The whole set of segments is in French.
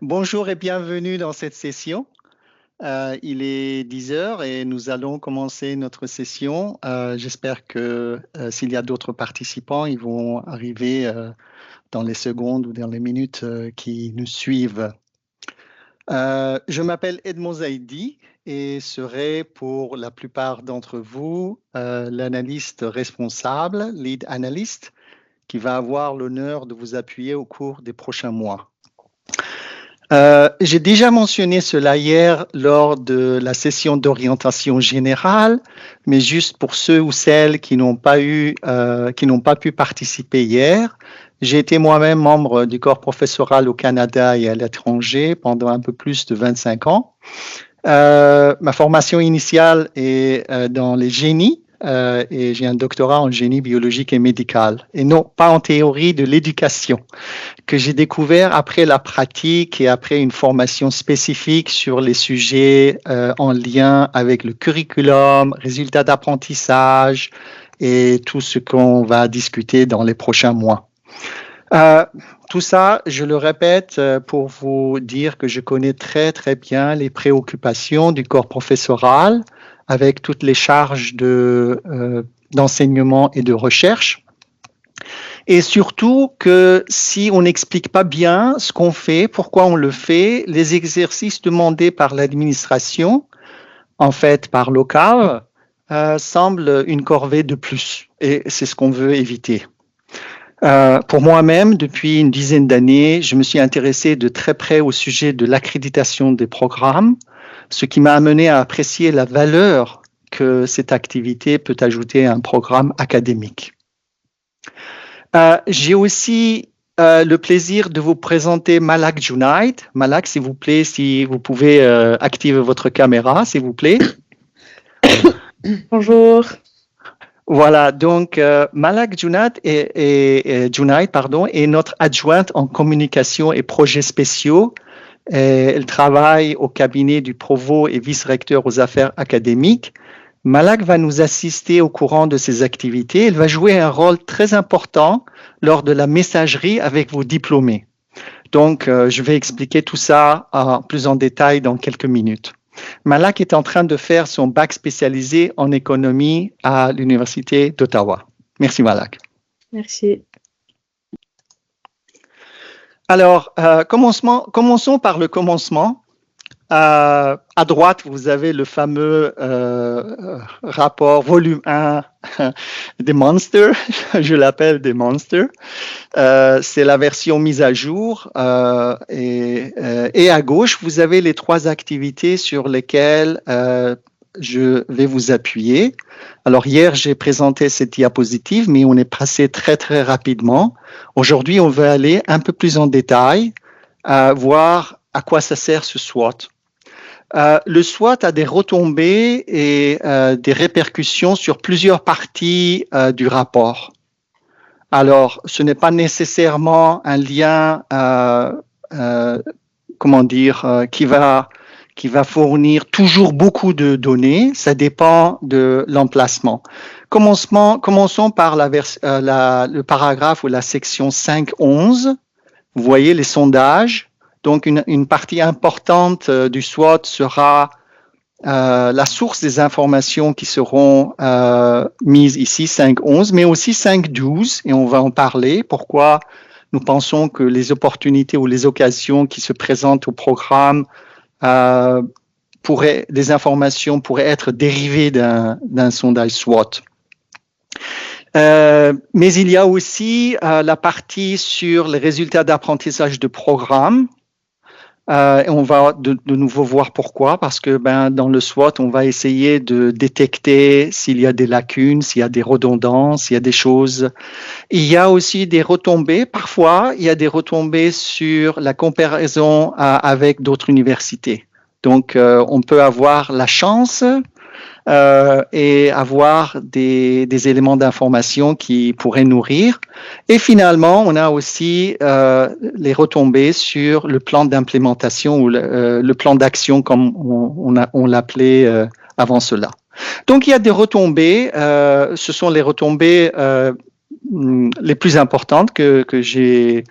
Bonjour et bienvenue dans cette session. Il est 10 heures et nous allons commencer notre session. J'espère que s'il y a d'autres participants, ils vont arriver dans les secondes ou dans les minutes qui nous suivent. Je m'appelle Edmond Zaidi et serai pour la plupart d'entre vous l'analyste responsable, lead analyst, qui va avoir l'honneur de vous appuyer au cours des prochains mois. J'ai déjà mentionné cela hier lors de la session d'orientation générale, mais juste pour ceux ou celles qui n'ont pas pu participer hier, j'ai été moi-même membre du corps professoral au Canada et à l'étranger pendant un peu plus de 25 ans. Ma formation initiale est dans les génies. Et j'ai un doctorat en génie biologique et médical, et non pas en théorie de l'éducation, que j'ai découvert après la pratique et après une formation spécifique sur les sujets en lien avec le curriculum, résultats d'apprentissage et tout ce qu'on va discuter dans les prochains mois. Tout ça, je le répète pour vous dire que je connais très très bien les préoccupations du corps professoral avec toutes les charges d'enseignement et de recherche. Et surtout que si on n'explique pas bien ce qu'on fait, pourquoi on le fait, les exercices demandés par l'administration, en fait par l'OCAV, semblent une corvée de plus. Et c'est ce qu'on veut éviter. Pour moi-même, depuis une dizaine d'années, je me suis intéressé de très près au sujet de l'accréditation des programmes, ce qui m'a amené à apprécier la valeur que cette activité peut ajouter à un programme académique. J'ai aussi le plaisir de vous présenter Malak Junaid. Malak, s'il vous plaît, si vous pouvez activer votre caméra, s'il vous plaît. Bonjour. Voilà, donc Malak Junaid est notre adjointe en communication et projets spéciaux. Elle travaille au cabinet du provost et vice-recteur aux affaires académiques. Malak va nous assister au courant de ses activités. Elle va jouer un rôle très important lors de la messagerie avec vos diplômés. Donc, je vais expliquer tout ça plus en détail dans quelques minutes. Malak est en train de faire son bac spécialisé en économie à l'Université d'Ottawa. Merci Malak. Merci. Alors, commençons par le commencement. À droite, vous avez le fameux rapport volume 1 des Monsters, je l'appelle des Monsters. C'est la version mise à jour. Et à gauche, vous avez les 3 activités sur lesquelles je vais vous appuyer. Alors hier, j'ai présenté cette diapositive, mais on est passé très, très rapidement. Aujourd'hui, on va aller un peu plus en détail, voir à quoi ça sert ce SWOT. Le SWOT a des retombées et des répercussions sur plusieurs parties du rapport. Alors, ce n'est pas nécessairement un lien, qui va fournir toujours beaucoup de données. Ça dépend de l'emplacement. Commençons par le paragraphe ou la section 5.11. Vous voyez les sondages. Donc, une partie importante du SWOT sera la source des informations qui seront mises ici, 5.11, mais aussi 5.12, et on va en parler. Pourquoi nous pensons que les opportunités ou les occasions qui se présentent au programme, des informations pourraient être dérivées d'un sondage SWOT. Mais il y a aussi la partie sur les résultats d'apprentissage de programme. Et on va de nouveau voir pourquoi, parce que dans le SWOT, on va essayer de détecter s'il y a des lacunes, s'il y a des redondances, s'il y a des choses. Il y a aussi des retombées. Parfois, il y a des retombées sur la comparaison avec d'autres universités. Donc, on peut avoir la chance et avoir des éléments d'information qui pourraient nourrir. Et finalement, on a aussi les retombées sur le plan d'implémentation ou le plan d'action comme on l'appelait avant cela. Donc, il y a des retombées. Ce sont les retombées les plus importantes que j'ai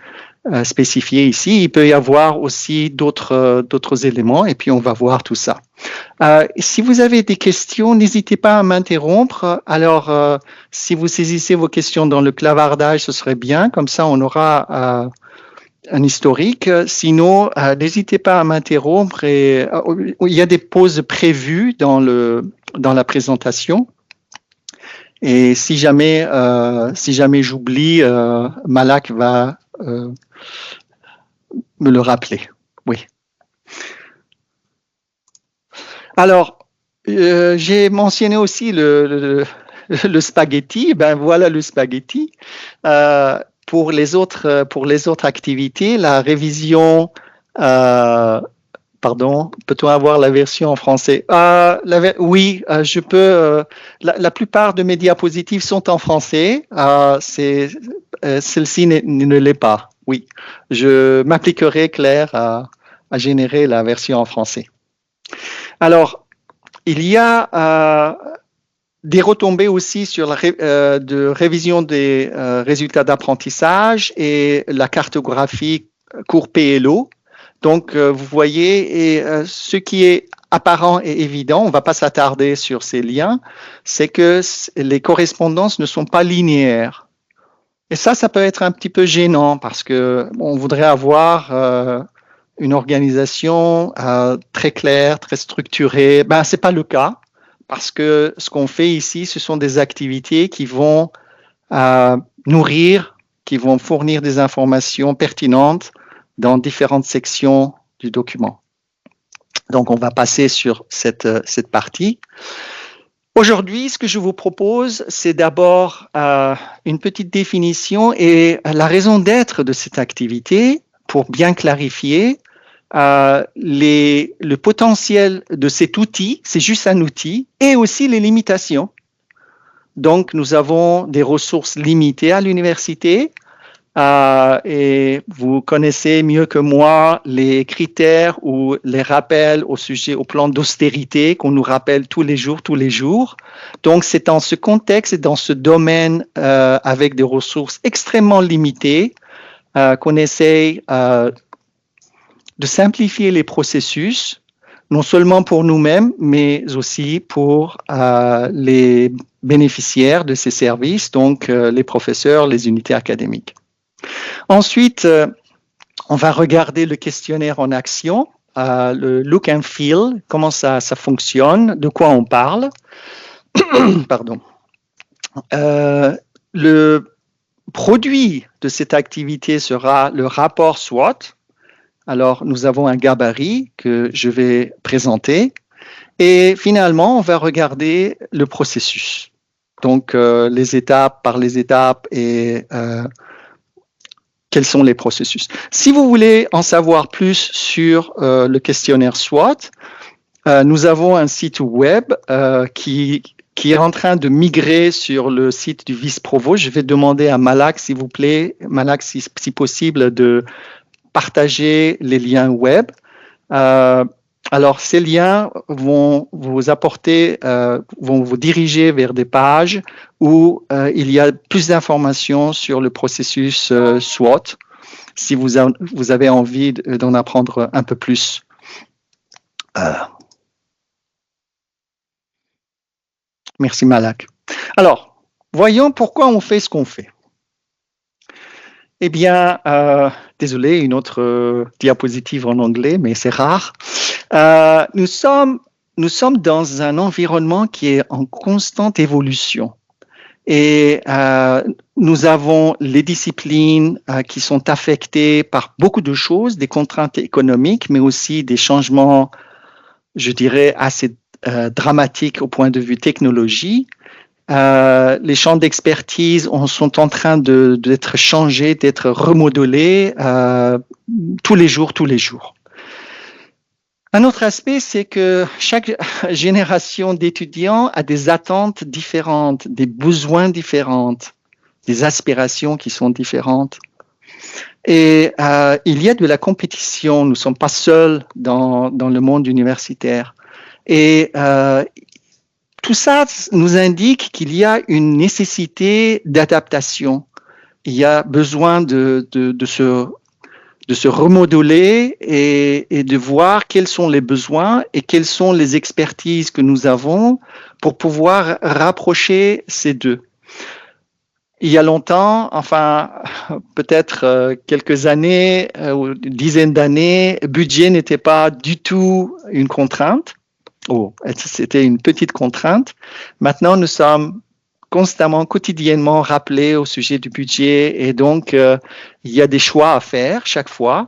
spécifiés ici. Il peut y avoir aussi d'autres éléments et puis on va voir tout ça. Si vous avez des questions, n'hésitez pas à m'interrompre. Alors, si vous saisissez vos questions dans le clavardage, ce serait bien. Comme ça, on aura un historique. Sinon, n'hésitez pas à m'interrompre. Et il y a des pauses prévues dans la présentation. Et si jamais j'oublie, Malak va me le rappeler. Oui. Alors, j'ai mentionné aussi le spaghetti. Ben voilà le spaghetti. Pour les autres activités, la révision. Pardon, peut-on avoir la version en français? Oui, je peux. La plupart de mes diapositives sont en français. Celle-ci ne l'est pas. Oui, je m'appliquerai, Claire, à générer la version en français. Alors, il y a des retombées aussi sur la révision des résultats d'apprentissage et la cartographie cours PLO. Donc, vous voyez, et ce qui est apparent et évident, on ne va pas s'attarder sur ces liens, c'est que les correspondances ne sont pas linéaires. Et ça peut être un petit peu gênant parce qu'on voudrait avoir une organisation très claire, très structurée. Ben, ce n'est pas le cas parce que ce qu'on fait ici, ce sont des activités qui vont nourrir, qui vont fournir des informations pertinentes dans différentes sections du document. Donc, on va passer sur cette partie. Aujourd'hui, ce que je vous propose, c'est d'abord une petite définition et la raison d'être de cette activité pour bien clarifier le potentiel de cet outil, c'est juste un outil, et aussi les limitations. Donc, nous avons des ressources limitées à l'université. Et vous connaissez mieux que moi les critères ou les rappels au plan d'austérité qu'on nous rappelle tous les jours. Donc, c'est dans ce contexte et dans ce domaine avec des ressources extrêmement limitées qu'on essaye de simplifier les processus, non seulement pour nous-mêmes, mais aussi pour les bénéficiaires de ces services, donc les professeurs, les unités académiques. Ensuite, on va regarder le questionnaire en action, le look and feel, comment ça fonctionne, de quoi on parle. Pardon. Le produit de cette activité sera le rapport SWOT. Alors, nous avons un gabarit que je vais présenter. Et finalement, on va regarder le processus. Donc, les étapes par les étapes et quels sont les processus. Si vous voulez en savoir plus sur le questionnaire SWOT, nous avons un site web qui est en train de migrer sur le site du vice-provost. Je vais demander à Malak, s'il vous plaît, Malak, si possible, de partager les liens web. Alors, ces liens vont vous apporter, vont vous diriger vers des pages où il y a plus d'informations sur le processus SWOT, si vous avez envie d'en apprendre un peu plus. Merci Malak. Alors, voyons pourquoi on fait ce qu'on fait. Eh bien, désolé, une autre diapositive en anglais, mais c'est rare. Nous sommes dans un environnement qui est en constante évolution. Et nous avons les disciplines qui sont affectées par beaucoup de choses, des contraintes économiques, mais aussi des changements, je dirais, assez dramatiques au point de vue technologie. Les champs d'expertise sont en train d'être changés, d'être remodelés tous les jours. Un autre aspect, c'est que chaque génération d'étudiants a des attentes différentes, des besoins différents, des aspirations qui sont différentes. Et il y a de la compétition, nous ne sommes pas seuls dans le monde universitaire. Et tout ça nous indique qu'il y a une nécessité d'adaptation. Il y a besoin de se se remodeler et de voir quels sont les besoins et quelles sont les expertises que nous avons pour pouvoir rapprocher ces deux. Il y a longtemps, enfin peut-être quelques années ou une dizaine d'années, budget n'était pas du tout une contrainte. C'était une petite contrainte. Maintenant, nous sommes constamment, quotidiennement rappelés au sujet du budget et donc il y a des choix à faire chaque fois.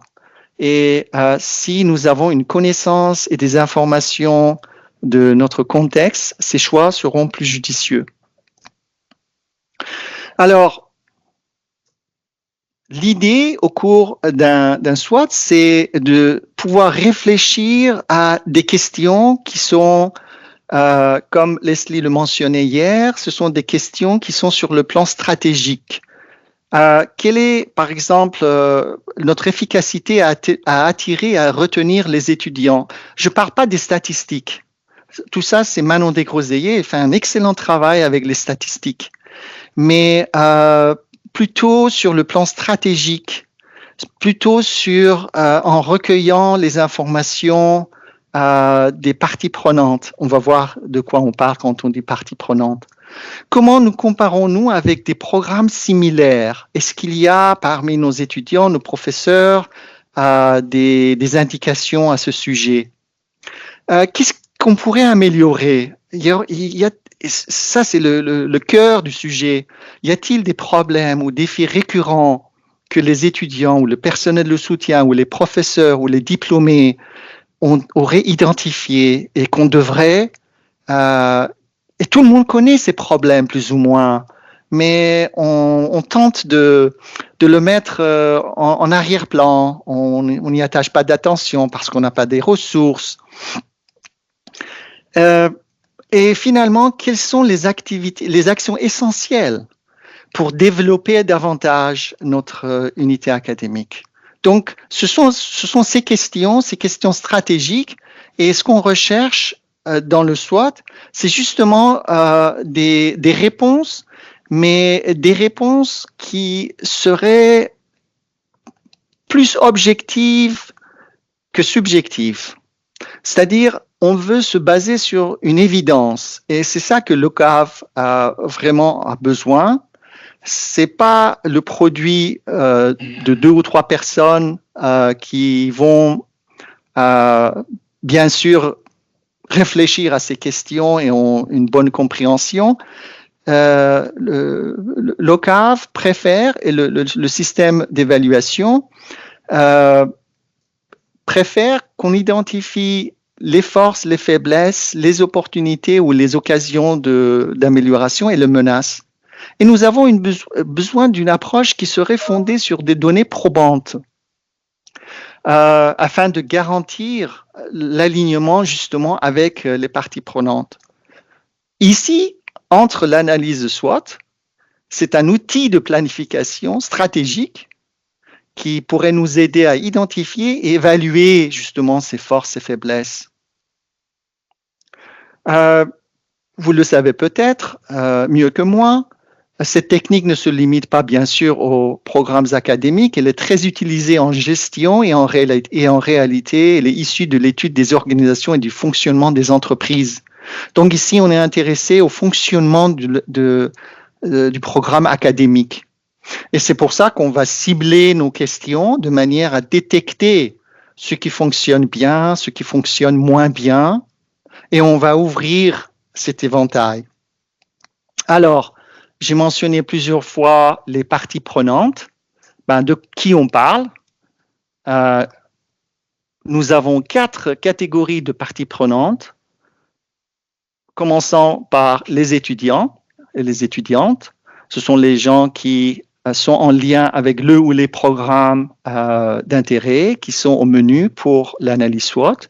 Et si nous avons une connaissance et des informations de notre contexte, ces choix seront plus judicieux. Alors, l'idée au cours d'un SWOT, c'est de pouvoir réfléchir à des questions qui sont, comme Leslie le mentionnait hier, ce sont des questions qui sont sur le plan stratégique. Quelle est, par exemple, notre efficacité à attirer, à retenir les étudiants? Je ne parle pas des statistiques. Tout ça, c'est Manon Desgroseilliers. Elle fait un excellent travail avec les statistiques. Mais plutôt sur le plan stratégique, plutôt en recueillant les informations des parties prenantes. On va voir de quoi on parle quand on dit parties prenantes. Comment nous comparons-nous avec des programmes similaires? Est-ce qu'il y a parmi nos étudiants, nos professeurs, des indications à ce sujet? Qu'est-ce qu'on pourrait améliorer? Ça, c'est le cœur du sujet. Y a-t-il des problèmes ou défis récurrents que les étudiants ou le personnel de soutien ou les professeurs ou les diplômés auraient identifiés et qu'on devrait... et tout le monde connaît ces problèmes, plus ou moins, mais on tente de le mettre en arrière-plan. On n'y attache pas d'attention parce qu'on n'a pas des ressources. Et finalement, quelles sont les actions essentielles pour développer davantage notre unité académique? Donc, ce sont ces questions stratégiques, et ce qu'on recherche dans le SWOT, c'est justement des réponses, mais des réponses qui seraient plus objectives que subjectives. C'est-à-dire, on veut se baser sur une évidence, et c'est ça que l'OCAV vraiment a besoin. C'est pas le produit de 2 ou 3 personnes qui vont bien sûr réfléchir à ces questions et ont une bonne compréhension. L'OCAV préfère, et le système d'évaluation préfère qu'on identifie les forces, les faiblesses, les opportunités ou les occasions d'amélioration et les menaces. Et nous avons besoin d'une approche qui serait fondée sur des données probantes afin de garantir l'alignement justement avec les parties prenantes. Ici, entre l'analyse SWOT, c'est un outil de planification stratégique qui pourrait nous aider à identifier et évaluer justement ces forces et faiblesses. Vous le savez peut-être mieux que moi, cette technique ne se limite pas bien sûr aux programmes académiques, elle est très utilisée en gestion et en réalité, elle est issue de l'étude des organisations et du fonctionnement des entreprises. Donc ici, on est intéressé au fonctionnement du programme académique. Et c'est pour ça qu'on va cibler nos questions de manière à détecter ce qui fonctionne bien, ce qui fonctionne moins bien, et on va ouvrir cet éventail. Alors, j'ai mentionné plusieurs fois les parties prenantes. De qui on parle? Nous avons 4 catégories de parties prenantes, commençant par les étudiants et les étudiantes. Ce sont les gens qui sont en lien avec le ou les programmes d'intérêt qui sont au menu pour l'analyse SWOT.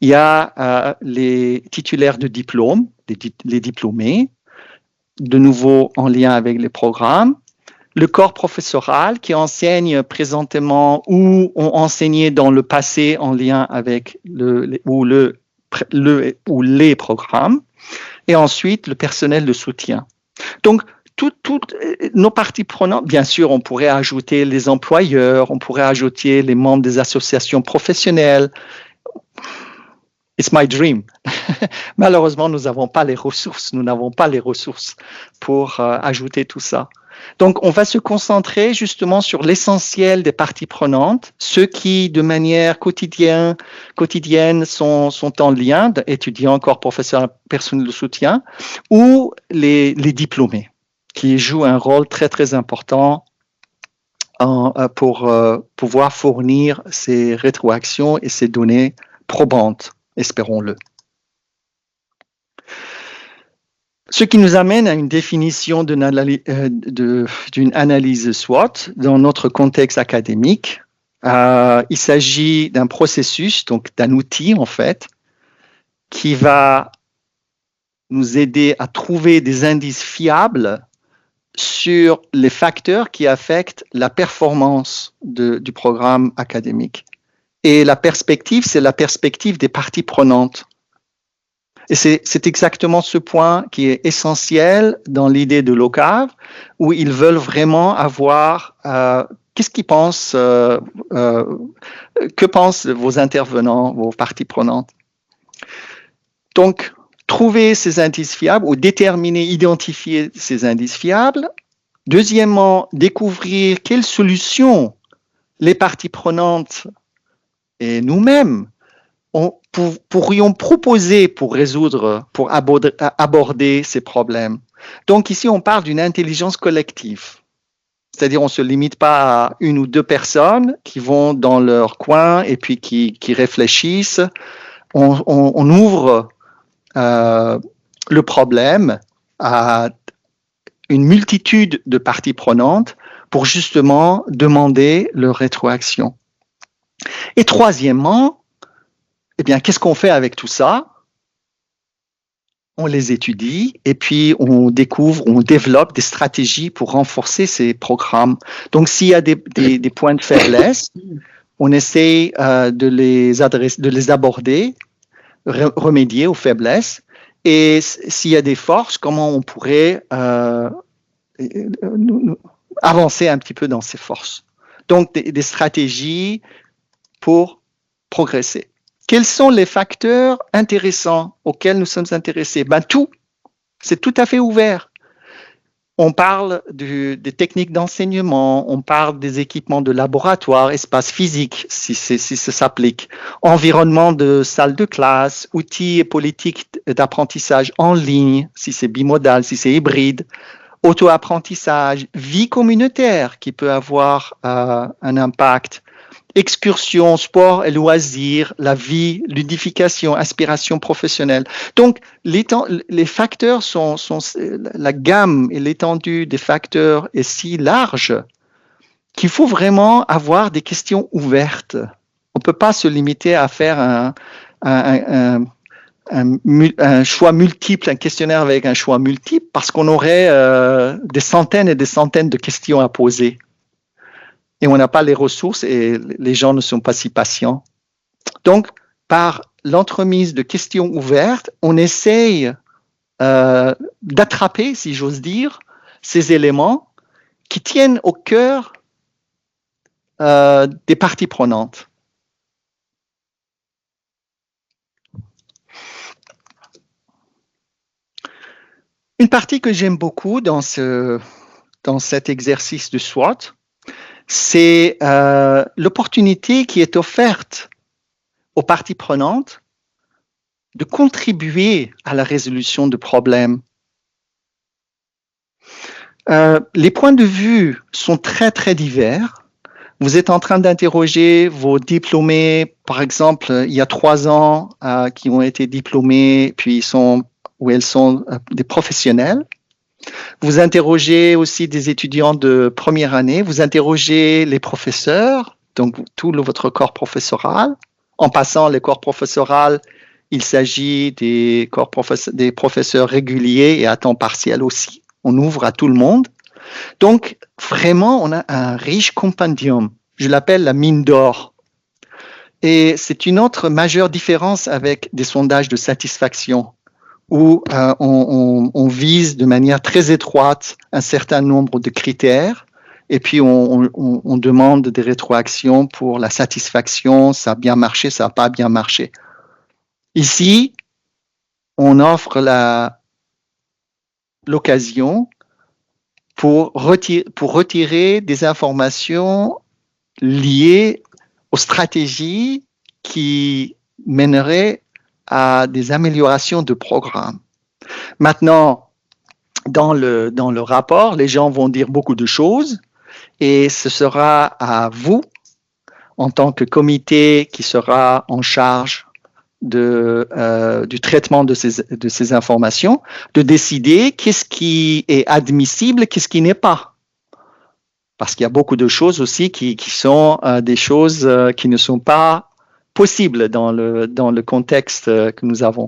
Il y a les titulaires de diplôme, les diplômés, de nouveau en lien avec les programmes. Le corps professoral qui enseigne présentement ou ont enseigné dans le passé en lien avec les programmes. Et ensuite, le personnel de soutien. Donc, nos parties prenantes, bien sûr, on pourrait ajouter les employeurs, on pourrait ajouter les membres des associations professionnelles. It's my dream. Malheureusement, nous n'avons pas les ressources. Nous n'avons pas les ressources pour ajouter tout ça. Donc, on va se concentrer justement sur l'essentiel des parties prenantes, ceux qui, de manière quotidienne sont en lien, étudiants, corps professionnels, personnel de soutien, ou les diplômés, qui jouent un rôle très, très important pour pouvoir fournir ces rétroactions et ces données probantes, espérons-le. Ce qui nous amène à une définition d'une analyse SWOT dans notre contexte académique. Il s'agit d'un processus, donc d'un outil en fait, qui va nous aider à trouver des indices fiables sur les facteurs qui affectent la performance du programme académique. Et la perspective, c'est la perspective des parties prenantes. Et c'est exactement ce point qui est essentiel dans l'idée de l'OCAV, où ils veulent vraiment avoir qu'est-ce qu'ils pensent, que pensent vos intervenants, vos parties prenantes. Donc, trouver ces indices fiables ou déterminer, identifier ces indices fiables. Deuxièmement, découvrir quelles solutions les parties prenantes et nous-mêmes pourrions proposer pour résoudre, pour aborder ces problèmes. Donc ici, on parle d'une intelligence collective. C'est-à-dire, on ne se limite pas à une ou deux personnes qui vont dans leur coin et puis qui réfléchissent. On ouvre le problème à une multitude de parties prenantes pour justement demander leur rétroaction. Et troisièmement, eh bien, qu'est-ce qu'on fait avec tout ça? On les étudie et puis on découvre, on développe des stratégies pour renforcer ces programmes. Donc, s'il y a des points de faiblesse, on essaie de les aborder, remédier aux faiblesses. Et s'il y a des forces, comment on pourrait avancer un petit peu dans ces forces. Donc, des stratégies pour progresser. Quels sont les facteurs intéressants auxquels nous sommes intéressés? Ben, tout, c'est tout à fait ouvert. On parle des techniques d'enseignement, on parle des équipements de laboratoire, espace physique, si ça s'applique, environnement de salle de classe, outils et politiques d'apprentissage en ligne, si c'est bimodal, si c'est hybride, auto-apprentissage, vie communautaire qui peut avoir un impact, excursions, sport et loisirs, la vie, ludification, aspiration professionnelle. Donc, les facteurs sont la gamme et l'étendue des facteurs est si large qu'il faut vraiment avoir des questions ouvertes. On ne peut pas se limiter à faire un choix multiple, un questionnaire avec un choix multiple, parce qu'on aurait des centaines et des centaines de questions à poser. Et on n'a pas les ressources et les gens ne sont pas si patients. Donc, par l'entremise de questions ouvertes, on essaye d'attraper, si j'ose dire, ces éléments qui tiennent au cœur des parties prenantes. Une partie que j'aime beaucoup dans cet exercice de SWOT, c'est l'opportunité qui est offerte aux parties prenantes de contribuer à la résolution de problèmes. Les points de vue sont très, très divers. Vous êtes en train d'interroger vos diplômés, par exemple, il y a 3 ans, qui ont été diplômés, puis elles sont des professionnels. Vous interrogez aussi des étudiants de première année, vous interrogez les professeurs, donc tout votre corps professoral. En passant les corps professoraux, il s'agit des professeurs réguliers et à temps partiel aussi. On ouvre à tout le monde. Donc, vraiment, on a un riche compendium. Je l'appelle la mine d'or. Et c'est une autre majeure différence avec des sondages de satisfaction, où on vise de manière très étroite un certain nombre de critères et puis on demande des rétroactions pour la satisfaction, ça a bien marché, ça n'a pas bien marché. Ici, on offre l'occasion pour retirer des informations liées aux stratégies qui mèneraient à des améliorations de programme. Maintenant, dans le rapport, les gens vont dire beaucoup de choses et ce sera à vous, en tant que comité qui sera en charge du traitement de ces informations, de décider qu'est-ce qui est admissible, qu'est-ce qui n'est pas. Parce qu'il y a beaucoup de choses aussi qui sont des choses qui ne sont pas possibles dans le contexte que nous avons.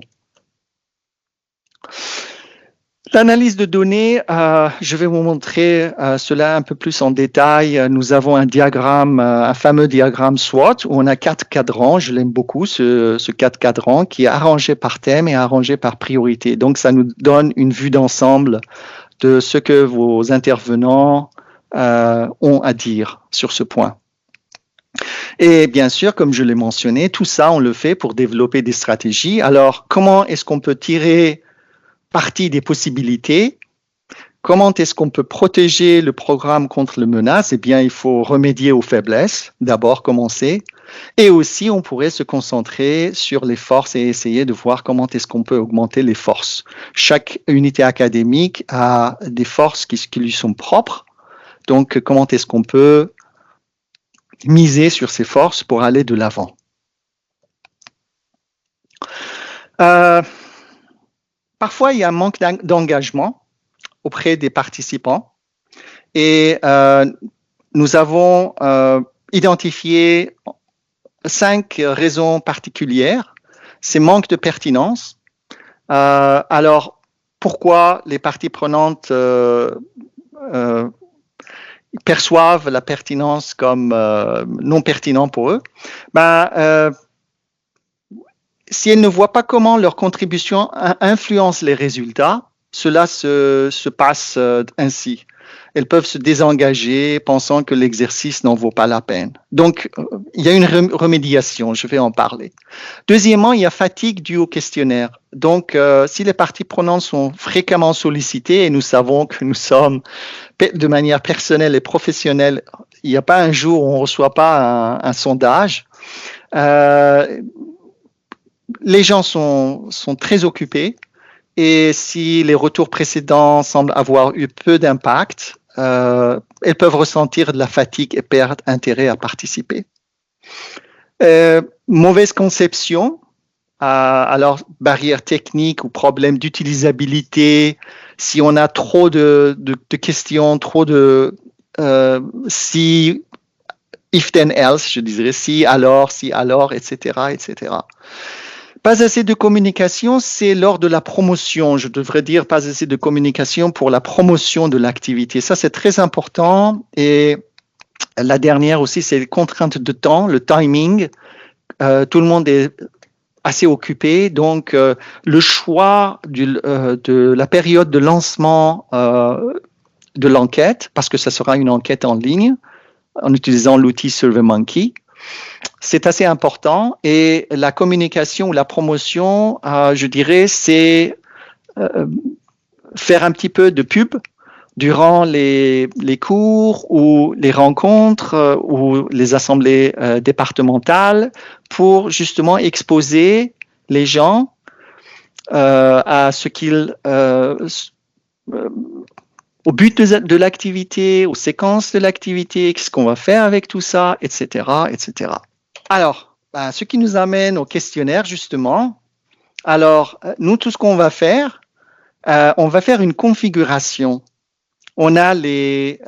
L'analyse de données, je vais vous montrer cela un peu plus en détail. Nous avons un diagramme, un fameux diagramme SWOT, où on a 4 cadrans. Je l'aime beaucoup, ce 4 cadrans, qui est arrangé par thème et arrangé par priorité. Donc, ça nous donne une vue d'ensemble de ce que vos intervenants ont à dire sur ce point. Et bien sûr, comme je l'ai mentionné, tout ça, on le fait pour développer des stratégies. Alors, comment est-ce qu'on peut tirer partie des possibilités? Comment est-ce qu'on peut protéger le programme contre les menaces? Eh bien, il faut remédier aux faiblesses, d'abord commencer. Et aussi, on pourrait se concentrer sur les forces et essayer de voir comment est-ce qu'on peut augmenter les forces. Chaque unité académique a des forces qui lui sont propres. Donc, comment est-ce qu'on peut miser sur ces forces pour aller de l'avant? Parfois, il y a un manque d'engagement auprès des participants et nous avons identifié 5 raisons particulières. C'est manque de pertinence. Alors, pourquoi les parties prenantes perçoivent la pertinence comme non pertinent pour eux? Si elles ne voient pas comment leur contribution influence les résultats, cela se passe ainsi. Elles peuvent se désengager pensant que l'exercice n'en vaut pas la peine. Donc, il y a une remédiation, je vais en parler. Deuxièmement, il y a fatigue due au questionnaire. Donc, si les parties prenantes sont fréquemment sollicitées, et nous savons que nous sommes de manière personnelle et professionnelle, il n'y a pas un jour où on ne reçoit pas un sondage. Les gens sont très occupés et si les retours précédents semblent avoir eu peu d'impact, elles peuvent ressentir de la fatigue et perdre intérêt à participer. Mauvaise conception, alors barrières techniques ou problèmes d'utilisabilité, si on a trop de questions, trop de si, if then else, je dirais si alors, etc., etc. Pas assez de communication, c'est lors de la promotion. Je devrais dire pas assez de communication pour la promotion de l'activité. Ça, c'est très important. Et la dernière aussi, c'est les contraintes de temps, le timing. Tout le monde est assez occupé. Donc, le choix de la période de lancement de l'enquête, parce que ça sera une enquête en ligne, en utilisant l'outil SurveyMonkey, c'est assez important. Et la communication ou la promotion, je dirais, c'est faire un petit peu de pub durant les cours ou les rencontres ou les assemblées départementales pour justement exposer les gens à ce qu'ils au but de l'activité, aux séquences de l'activité, qu'est-ce qu'on va faire avec tout ça, etc., etc. Alors, ce qui nous amène au questionnaire, justement. Alors, nous, tout ce qu'on va faire, on va faire une configuration. On a les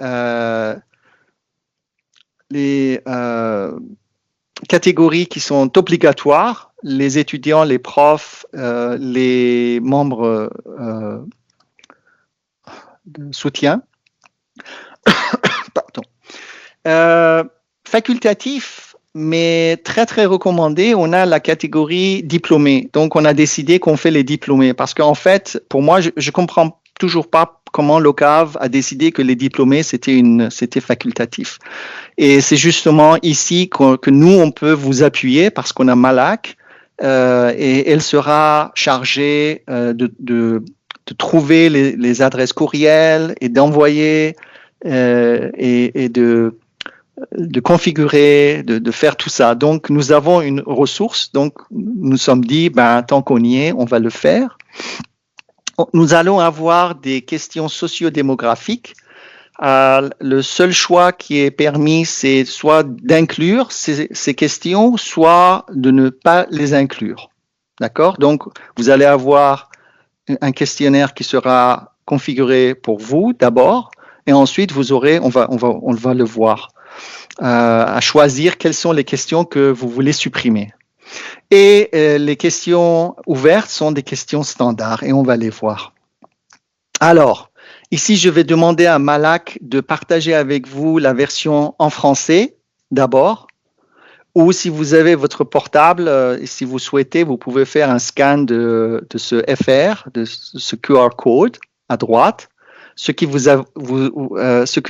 catégories qui sont obligatoires, les étudiants, les profs, les membres de soutien. Pardon. Facultatif, mais très, très recommandé, on a la catégorie diplômés. Donc, on a décidé qu'on fait les diplômés parce qu'en fait, pour moi, je comprends toujours pas comment l'OCAV a décidé que les diplômés, c'était facultatif. Et c'est justement ici que nous, on peut vous appuyer parce qu'on a Malak et elle sera chargée de trouver les adresses courriels et d'envoyer et de configurer, de faire tout ça. Donc, nous avons une ressource. Donc, nous sommes dit, tant qu'on y est, on va le faire. Nous allons avoir des questions sociodémographiques. Le seul choix qui est permis, c'est soit d'inclure ces questions, soit de ne pas les inclure. D'accord? Donc, vous allez avoir un questionnaire qui sera configuré pour vous d'abord, et ensuite vous aurez, on va le voir, à choisir quelles sont les questions que vous voulez supprimer. Et les questions ouvertes sont des questions standards, et on va les voir. Alors, ici, je vais demander à Malak de partager avec vous la version en français d'abord, ou si vous avez votre portable, si vous souhaitez, vous pouvez faire un scan de ce FR, de ce QR code à droite, ce qui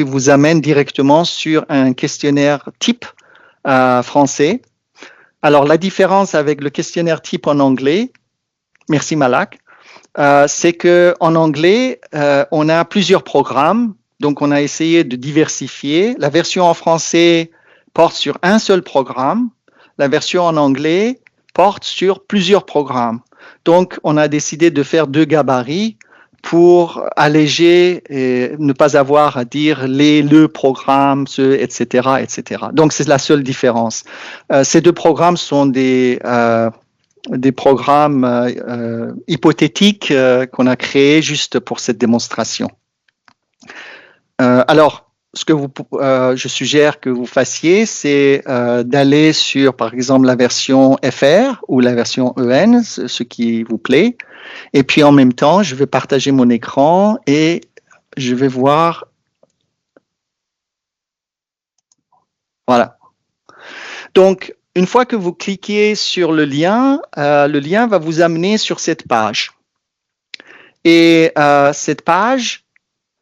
vous amène directement sur un questionnaire type français. Alors, la différence avec le questionnaire type en anglais, merci Malak, c'est qu'en anglais, on a plusieurs programmes, donc on a essayé de diversifier. La version en français porte sur un seul programme. La version en anglais porte sur plusieurs programmes. Donc, on a décidé de faire 2 gabarits pour alléger et ne pas avoir à dire le programme, etc., etc. Donc, c'est la seule différence. Ces 2 programmes sont des programmes hypothétiques qu'on a créés juste pour cette démonstration. Alors, ce que je suggère que vous fassiez, c'est d'aller sur, par exemple, la version FR ou la version EN, ce qui vous plaît. Et puis, en même temps, je vais partager mon écran et je vais voir. Voilà. Donc, une fois que vous cliquez sur le lien va vous amener sur cette page. Et cette page,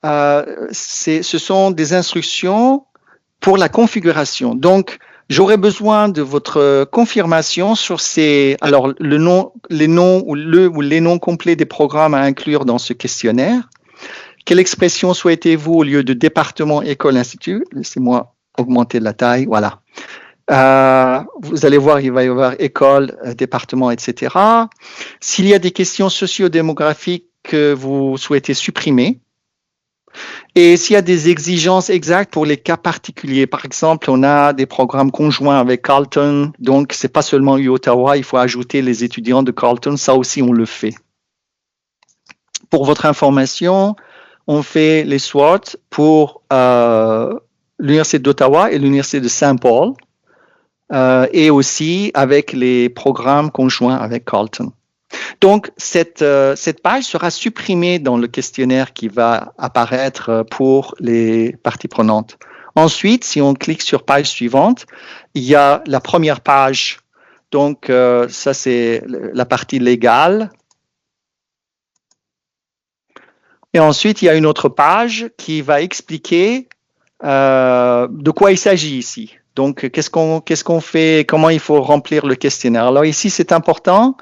ce sont des instructions pour la configuration. Donc, j'aurai besoin de votre confirmation sur alors les noms ou les noms complets des programmes à inclure dans ce questionnaire. Quelle expression souhaitez-vous au lieu de département, école, institut? Laissez-moi augmenter la taille, voilà. Vous allez voir, il va y avoir école, département, etc. S'il y a des questions socio-démographiques que vous souhaitez supprimer, et s'il y a des exigences exactes pour les cas particuliers, par exemple, on a des programmes conjoints avec Carleton, donc c'est pas seulement UOttawa, il faut ajouter les étudiants de Carleton, ça aussi on le fait. Pour votre information, on fait les SWOT pour l'Université d'Ottawa et l'Université de Saint Paul, et aussi avec les programmes conjoints avec Carleton. Donc, cette page sera supprimée dans le questionnaire qui va apparaître pour les parties prenantes. Ensuite, si on clique sur page suivante, il y a la première page. Donc, ça, c'est la partie légale. Et ensuite, il y a une autre page qui va expliquer de quoi il s'agit ici. Donc, qu'est-ce qu'on fait, comment il faut remplir le questionnaire. Alors ici, c'est important.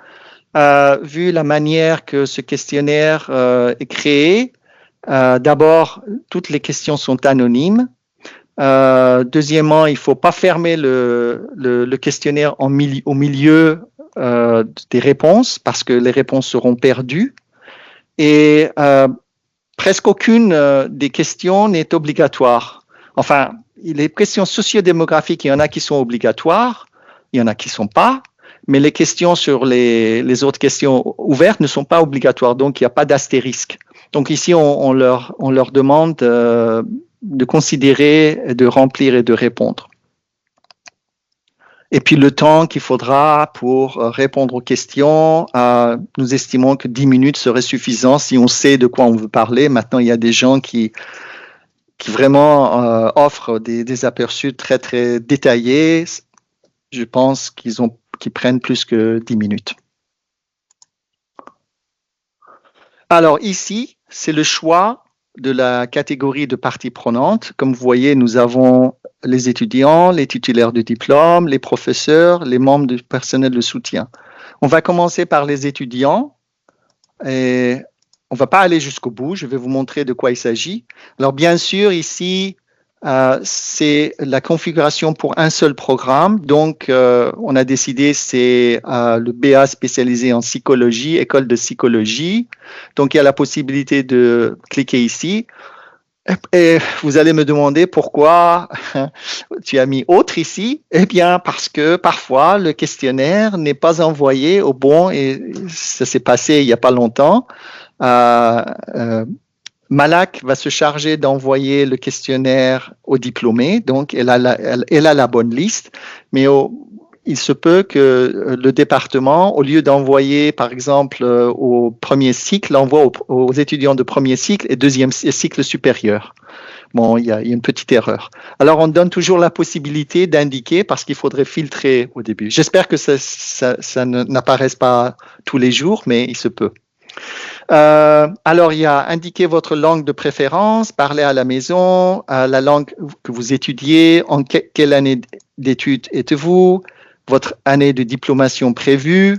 Vu la manière que ce questionnaire est créé, d'abord, toutes les questions sont anonymes. Deuxièmement, il ne faut pas fermer le questionnaire au milieu des réponses parce que les réponses seront perdues. Et presque aucune des questions n'est obligatoire. Enfin, les questions sociodémographiques, il y en a qui sont obligatoires, il y en a qui ne sont pas. Mais les questions sur les autres questions ouvertes ne sont pas obligatoires, donc il n'y a pas d'astérisque. Donc ici, on leur demande de considérer, de remplir et de répondre. Et puis le temps qu'il faudra pour répondre aux questions, nous estimons que 10 minutes serait suffisant si on sait de quoi on veut parler. Maintenant, il y a des gens qui vraiment offrent des aperçus très, très détaillés. je pense qu'ils prennent plus que 10 minutes. Alors ici, c'est le choix de la catégorie de parties prenantes. Comme vous voyez, nous avons les étudiants, les titulaires de diplôme, les professeurs, les membres du personnel de soutien. On va commencer par les étudiants et on ne va pas aller jusqu'au bout. Je vais vous montrer de quoi il s'agit. Alors bien sûr, ici, c'est la configuration pour un seul programme. Donc, on a décidé, c'est le BA spécialisé en psychologie, école de psychologie. Donc, il y a la possibilité de cliquer ici. Et vous allez me demander pourquoi tu as mis autre ici. Eh bien, parce que parfois, le questionnaire n'est pas envoyé au bon, et ça s'est passé il n'y a pas longtemps. Malak va se charger d'envoyer le questionnaire aux diplômés, donc elle a la bonne liste, mais il se peut que le département, au lieu d'envoyer, par exemple, au premier cycle, l'envoie aux étudiants de premier cycle et deuxième cycle supérieur. Bon, il y a une petite erreur. Alors, on donne toujours la possibilité d'indiquer parce qu'il faudrait filtrer au début. J'espère que ça n'apparaisse pas tous les jours, mais il se peut. Alors, il y a indiquer votre langue de préférence, parler à la maison, la langue que vous étudiez, en quelle année d'études êtes-vous, votre année de diplomation prévue,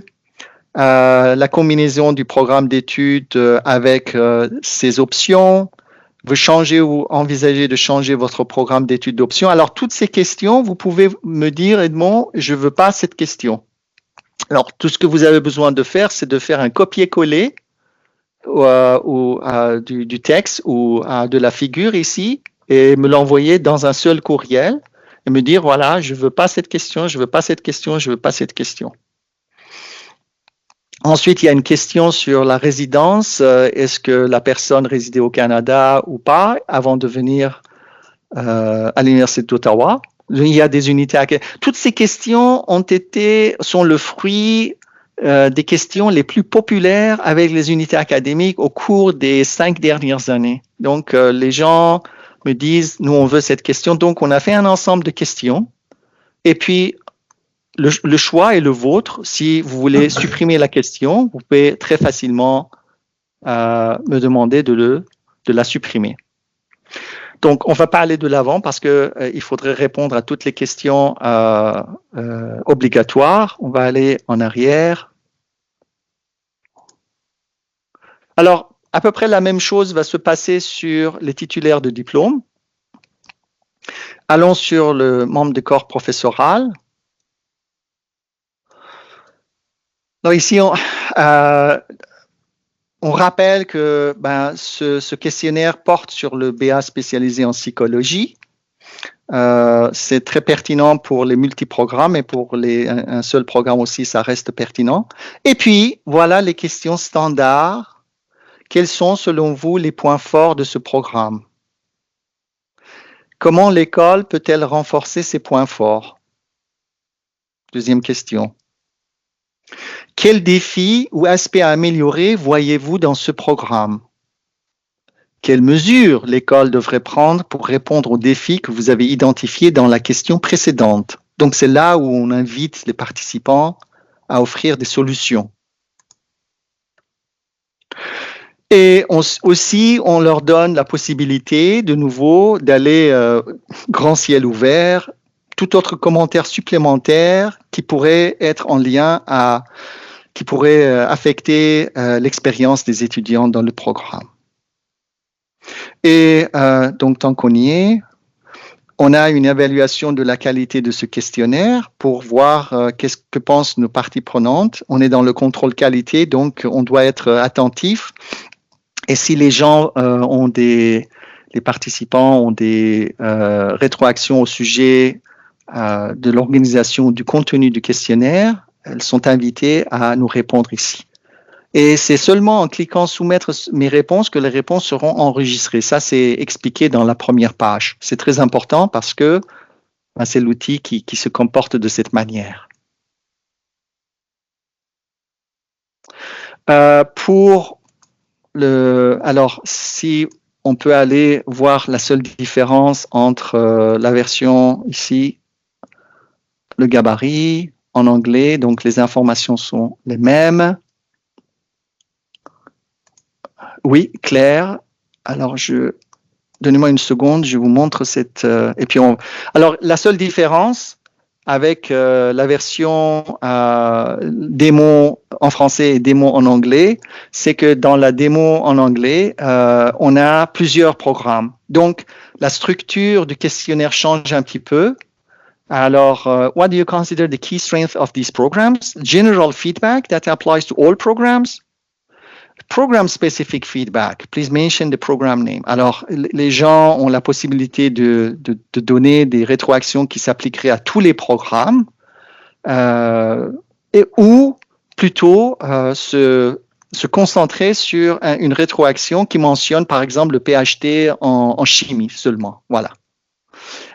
la combinaison du programme d'études avec ses options, vous changez ou envisagez de changer votre programme d'études d'options. Alors, toutes ces questions, vous pouvez me dire, Edmond, je ne veux pas cette question. Alors, tout ce que vous avez besoin de faire, c'est de faire un copier-coller du texte ou de la figure ici et me l'envoyer dans un seul courriel et me dire, voilà, je ne veux pas cette question, je ne veux pas cette question, je ne veux pas cette question. Ensuite, il y a une question sur la résidence. Est-ce que la personne résidait au Canada ou pas avant de venir à l'Université d'Ottawa? Il y a des unités. Toutes ces questions sont le fruit des questions les plus populaires avec les unités académiques au cours des 5 dernières années. Donc, les gens me disent, nous, on veut cette question. Donc, on a fait un ensemble de questions. Et puis, le choix est le vôtre. Si vous voulez supprimer la question, vous pouvez très facilement me demander de la supprimer. Donc, on ne va pas aller de l'avant parce qu'il faudrait répondre à toutes les questions obligatoires. On va aller en arrière. Alors, à peu près la même chose va se passer sur les titulaires de diplôme. Allons sur le membre du corps professoral. Donc ici, on rappelle que ce questionnaire porte sur le BA spécialisé en psychologie. C'est très pertinent pour les multiprogrammes et pour un seul programme aussi, ça reste pertinent. Et puis, voilà les questions standards. Quels sont, selon vous, les points forts de ce programme? Comment l'école peut-elle renforcer ses points forts? Deuxième question. Quels défis ou aspects à améliorer voyez-vous dans ce programme? Quelles mesures l'école devrait prendre pour répondre aux défis que vous avez identifiés dans la question précédente? Donc, c'est là où on invite les participants à offrir des solutions. Et aussi, on leur donne la possibilité, de nouveau, d'aller grand ciel ouvert, tout autre commentaire supplémentaire qui pourrait être en lien qui pourrait affecter l'expérience des étudiants dans le programme. Et donc, tant qu'on y est, on a une évaluation de la qualité de ce questionnaire pour voir qu'est-ce que pensent nos parties prenantes. On est dans le contrôle qualité, donc on doit être attentif. Et si les gens les participants ont des rétroactions au sujet de l'organisation du contenu du questionnaire, elles sont invitées à nous répondre ici. Et c'est seulement en cliquant soumettre mes réponses que les réponses seront enregistrées. Ça, c'est expliqué dans la première page. C'est très important parce que c'est l'outil qui se comporte de cette manière. Alors, si on peut aller voir la seule différence entre la version ici, le gabarit en anglais, donc les informations sont les mêmes. Oui, Claire. Alors, donnez-moi une seconde, je vous montre cette... et puis alors, la seule différence avec la version démo en français et démo en anglais, c'est que dans la démo en anglais, on a plusieurs programmes. Donc, la structure du questionnaire change un petit peu. Alors, what do you consider the key strengths of these programs? General feedback that applies to all programs. Program-specific feedback. Please mention the program name. Alors, les gens ont la possibilité de donner des rétroactions qui s'appliqueraient à tous les programmes ou plutôt se concentrer sur une rétroaction qui mentionne, par exemple, le PhD en chimie seulement. Voilà.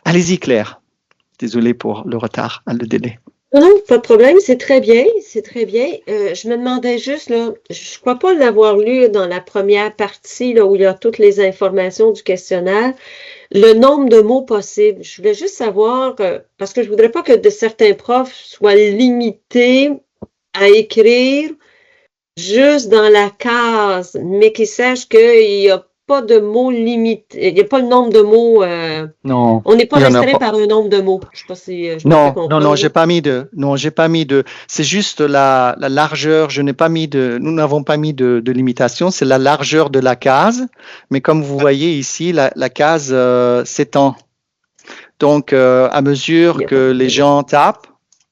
Allez-y, Claire. Désolé pour le retard, le délai. Non, pas de problème, c'est très bien, c'est très bien. Je me demandais juste, là, je crois pas l'avoir lu dans la première partie, là, où il y a toutes les informations du questionnaire, le nombre de mots possibles. Je voulais juste savoir, parce que je voudrais pas que certains profs soient limités à écrire juste dans la case, mais qu'ils sachent qu'il n'y a pas de mots limités, il n'y a pas le nombre de mots. Non. On n'est pas restreint par un nombre de mots. Je sais pas si je me fais comprendre. Non, j'ai pas mis de. C'est juste la largeur. Nous n'avons pas mis de limitation. C'est la largeur de la case. Mais comme vous voyez ici, la case s'étend. Donc, à mesure que les gens tapent,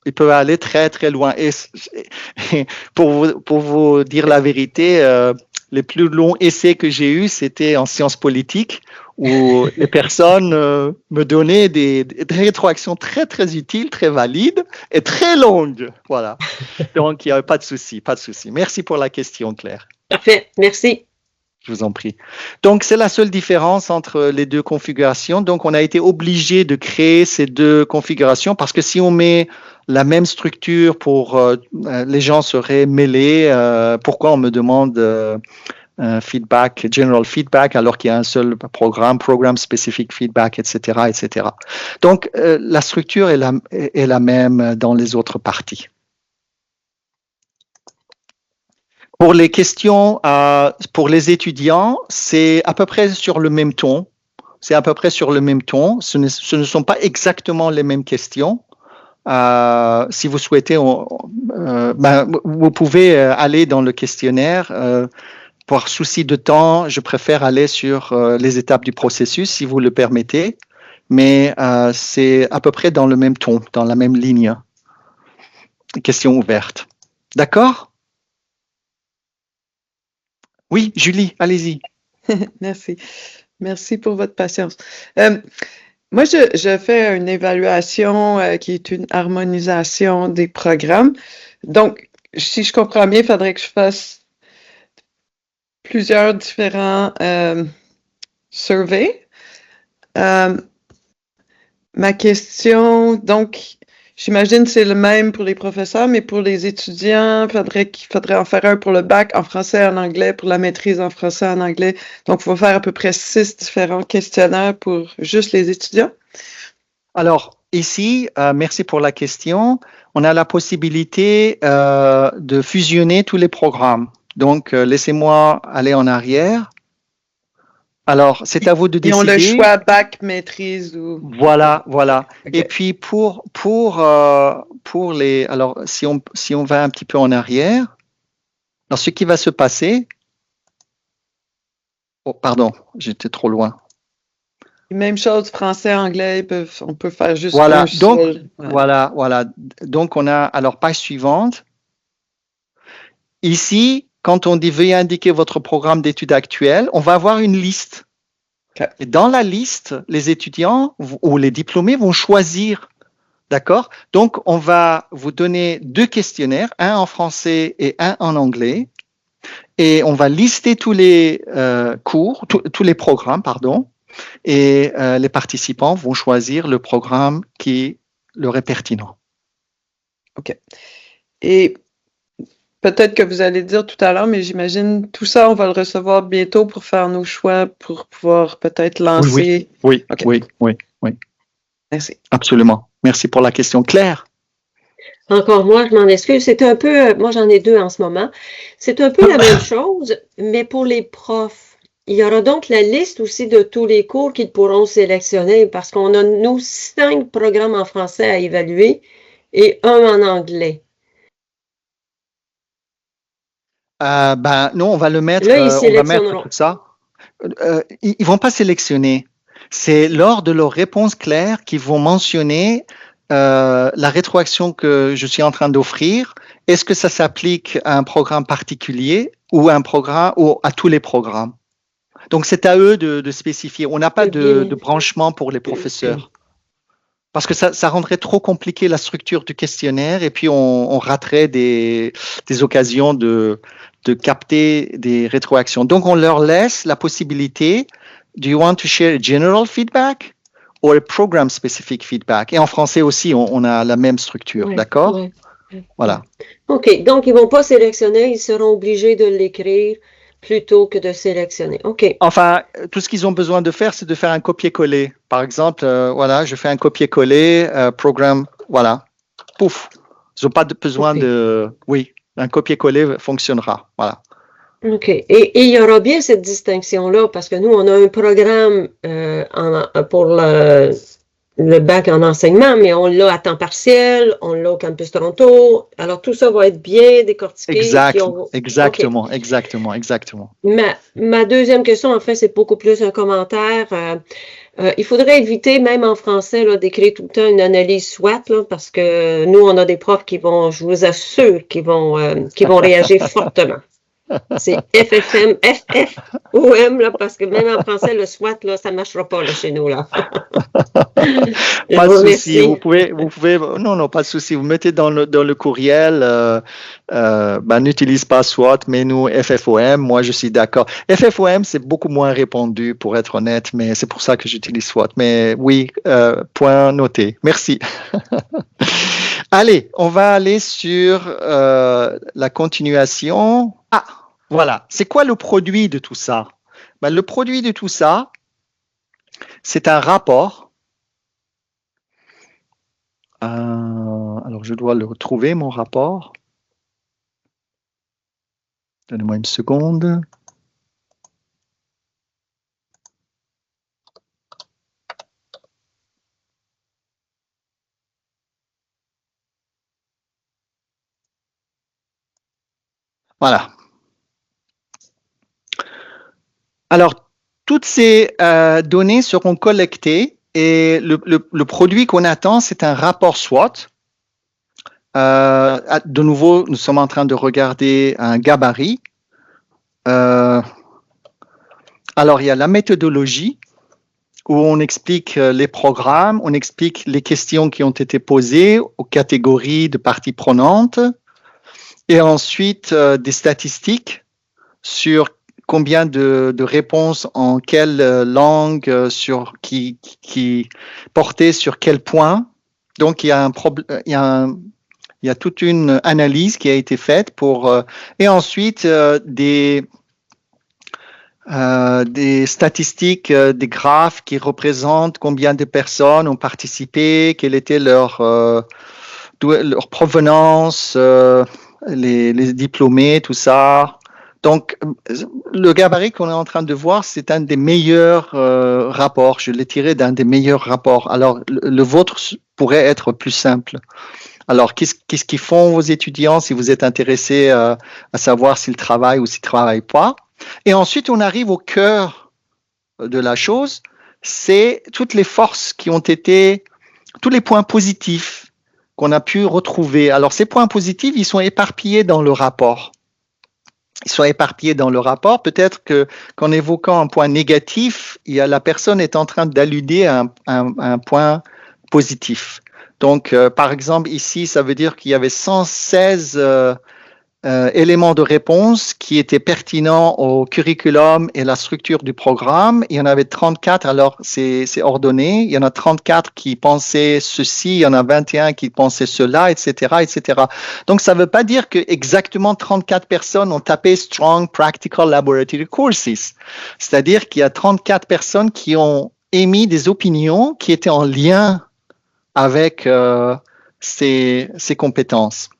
ils peuvent aller très très loin. Et pour vous dire la vérité, les plus longs essais que j'ai eus, c'était en sciences politiques, où les personnes me donnaient des rétroactions très très utiles, très valides et très longues. Voilà. Donc il n'y a pas de souci, pas de souci. Merci pour la question, Claire. Parfait, merci. Je vous en prie. Donc, c'est la seule différence entre les deux configurations. Donc, on a été obligé de créer ces deux configurations parce que si on met la même structure pour les gens seraient mêlés. Pourquoi on me demande feedback, general feedback, alors qu'il y a un seul programme, program specific feedback, etc., etc. Donc, la structure est la même dans les autres parties. Pour les questions, pour les étudiants, c'est à peu près sur le même ton. C'est à peu près sur le même ton. Ce ne sont pas exactement les mêmes questions. Si vous souhaitez, vous pouvez aller dans le questionnaire. Par souci de temps, je préfère aller sur les étapes du processus, si vous le permettez. Mais c'est à peu près dans le même ton, dans la même ligne. Question ouverte. D'accord ? Oui, Julie, allez-y. Merci. Merci pour votre patience. Moi, je fais une évaluation qui est une harmonisation des programmes. Donc, si je comprends bien, il faudrait que je fasse plusieurs différents surveys. Ma question, donc, j'imagine que c'est le même pour les professeurs, mais pour les étudiants, il faudrait en faire un pour le bac en français et en anglais, pour la maîtrise en français et en anglais. Donc, il faut faire à peu près 6 différents questionnaires pour juste les étudiants. Alors, ici, merci pour la question. On a la possibilité de fusionner tous les programmes. Donc, laissez-moi aller en arrière. Alors, c'est à vous de décider. Ils ont le choix bac, maîtrise ou... Voilà, voilà. Okay. Et puis, pour les... Alors, si on va un petit peu en arrière, alors ce qui va se passer... Oh, pardon, j'étais trop loin. Même chose, français, anglais, on peut faire juste voilà, un donc, seul. Voilà. Donc, on a... Alors, page suivante. Ici, quand on dit « Veuillez indiquer votre programme d'études actuel », on va avoir une liste. Okay. Et dans la liste, les étudiants ou les diplômés vont choisir. D'accord? Donc, on va vous donner 2 questionnaires, un en français et un en anglais. Et on va lister tous les cours, tous les programmes, pardon. Et les participants vont choisir le programme qui leur est pertinent. OK. Et peut-être que vous allez dire tout à l'heure, mais j'imagine tout ça, on va le recevoir bientôt pour faire nos choix, pour pouvoir peut-être lancer. Oui. Okay. Oui. Merci. Absolument. Merci pour la question. Claire? Encore moi, je m'en excuse. C'est un peu, moi j'en ai 2 en ce moment. C'est un peu la même chose, mais pour les profs. Il y aura donc la liste aussi de tous les cours qu'ils pourront sélectionner parce qu'on a, nous, 5 programmes en français à évaluer et 1 en anglais. Non, on va le mettre, Là, ils on va mettre sélectionneront. tout ça. Ils vont pas sélectionner. C'est lors de leurs réponses claires qu'ils vont mentionner la rétroaction que je suis en train d'offrir. Est-ce que ça s'applique à un programme particulier ou à un programme ou à tous les programmes? Donc, c'est à eux de spécifier. On n'a pas de branchement pour les professeurs. Parce que ça rendrait trop compliqué la structure du questionnaire et puis on raterait des occasions de capter des rétroactions. Donc, on leur laisse la possibilité, do you want to share general feedback or a program specific feedback? Et en français aussi, on a la même structure, d'accord? Ouais. Voilà. OK, donc ils ne vont pas sélectionner, ils seront obligés de l'écrire plutôt que de sélectionner. OK. Enfin, tout ce qu'ils ont besoin de faire, c'est de faire un copier-coller. Par exemple, voilà, je fais un copier-coller, programme, voilà, pouf. Ils n'ont pas besoin de... Oui, un copier-coller fonctionnera, voilà. OK. Et il y aura bien cette distinction-là parce que nous, on a un programme pour le bac en enseignement, mais on l'a à temps partiel, on l'a au Campus Toronto. Alors, tout ça va être bien décortiqué. Exactement. Ma deuxième question, en fait, c'est beaucoup plus un commentaire. Il faudrait éviter, même en français, là, d'écrire tout le temps une analyse SWOT, là, parce que nous, on a des profs qui vont, je vous assure, qui vont réagir fortement. C'est FFM, FFOM, là, parce que même en français, le SWOT, là, ça ne marchera pas là, chez nous. Là. Pas de souci, vous pouvez, non, pas de souci. Vous mettez dans le courriel, n'utilise pas SWOT, mais nous, FFOM, moi, je suis d'accord. FFOM, c'est beaucoup moins répandu, pour être honnête, mais c'est pour ça que j'utilise SWOT. Mais oui, point noté. Merci. Allez, on va aller sur la continuation. Ah, voilà. C'est quoi le produit de tout ça? Le produit de tout ça, c'est un rapport. Alors, je dois le retrouver, mon rapport. Donnez-moi une seconde. Voilà. Alors, toutes ces données seront collectées et le produit qu'on attend, c'est un rapport SWOT. De nouveau, nous sommes en train de regarder un gabarit. Alors, il y a la méthodologie où on explique les programmes, on explique les questions qui ont été posées aux catégories de parties prenantes et ensuite des statistiques sur combien de réponses en quelle langue, qui portaient sur quel point. Donc, il y a toute une analyse qui a été faite et ensuite des statistiques, des graphes qui représentent combien de personnes ont participé, quelle était leur provenance, les diplômés, tout ça. Donc, le gabarit qu'on est en train de voir, c'est un des meilleurs rapports. Je l'ai tiré d'un des meilleurs rapports. Alors, le vôtre pourrait être plus simple. Alors, qu'est-ce qu'ils font vos étudiants si vous êtes intéressé à savoir s'ils travaillent ou s'ils ne travaillent pas? Et ensuite, on arrive au cœur de la chose, c'est toutes les forces qui ont été, tous les points positifs qu'on a pu retrouver. Alors, ces points positifs, ils sont éparpillés dans le rapport. Peut-être qu'en évoquant un point négatif, la personne est en train d'alluder à un point positif. Donc, par exemple, ici, ça veut dire qu'il y avait 116 éléments de réponse qui étaient pertinents au curriculum et la structure du programme. Il y en avait 34, alors c'est ordonné. Il y en a 34 qui pensaient ceci, il y en a 21 qui pensaient cela, etc., etc. Donc, ça ne veut pas dire que exactement 34 personnes ont tapé Strong Practical Laboratory Courses. C'est-à-dire qu'il y a 34 personnes qui ont émis des opinions qui étaient en lien avec ces compétences.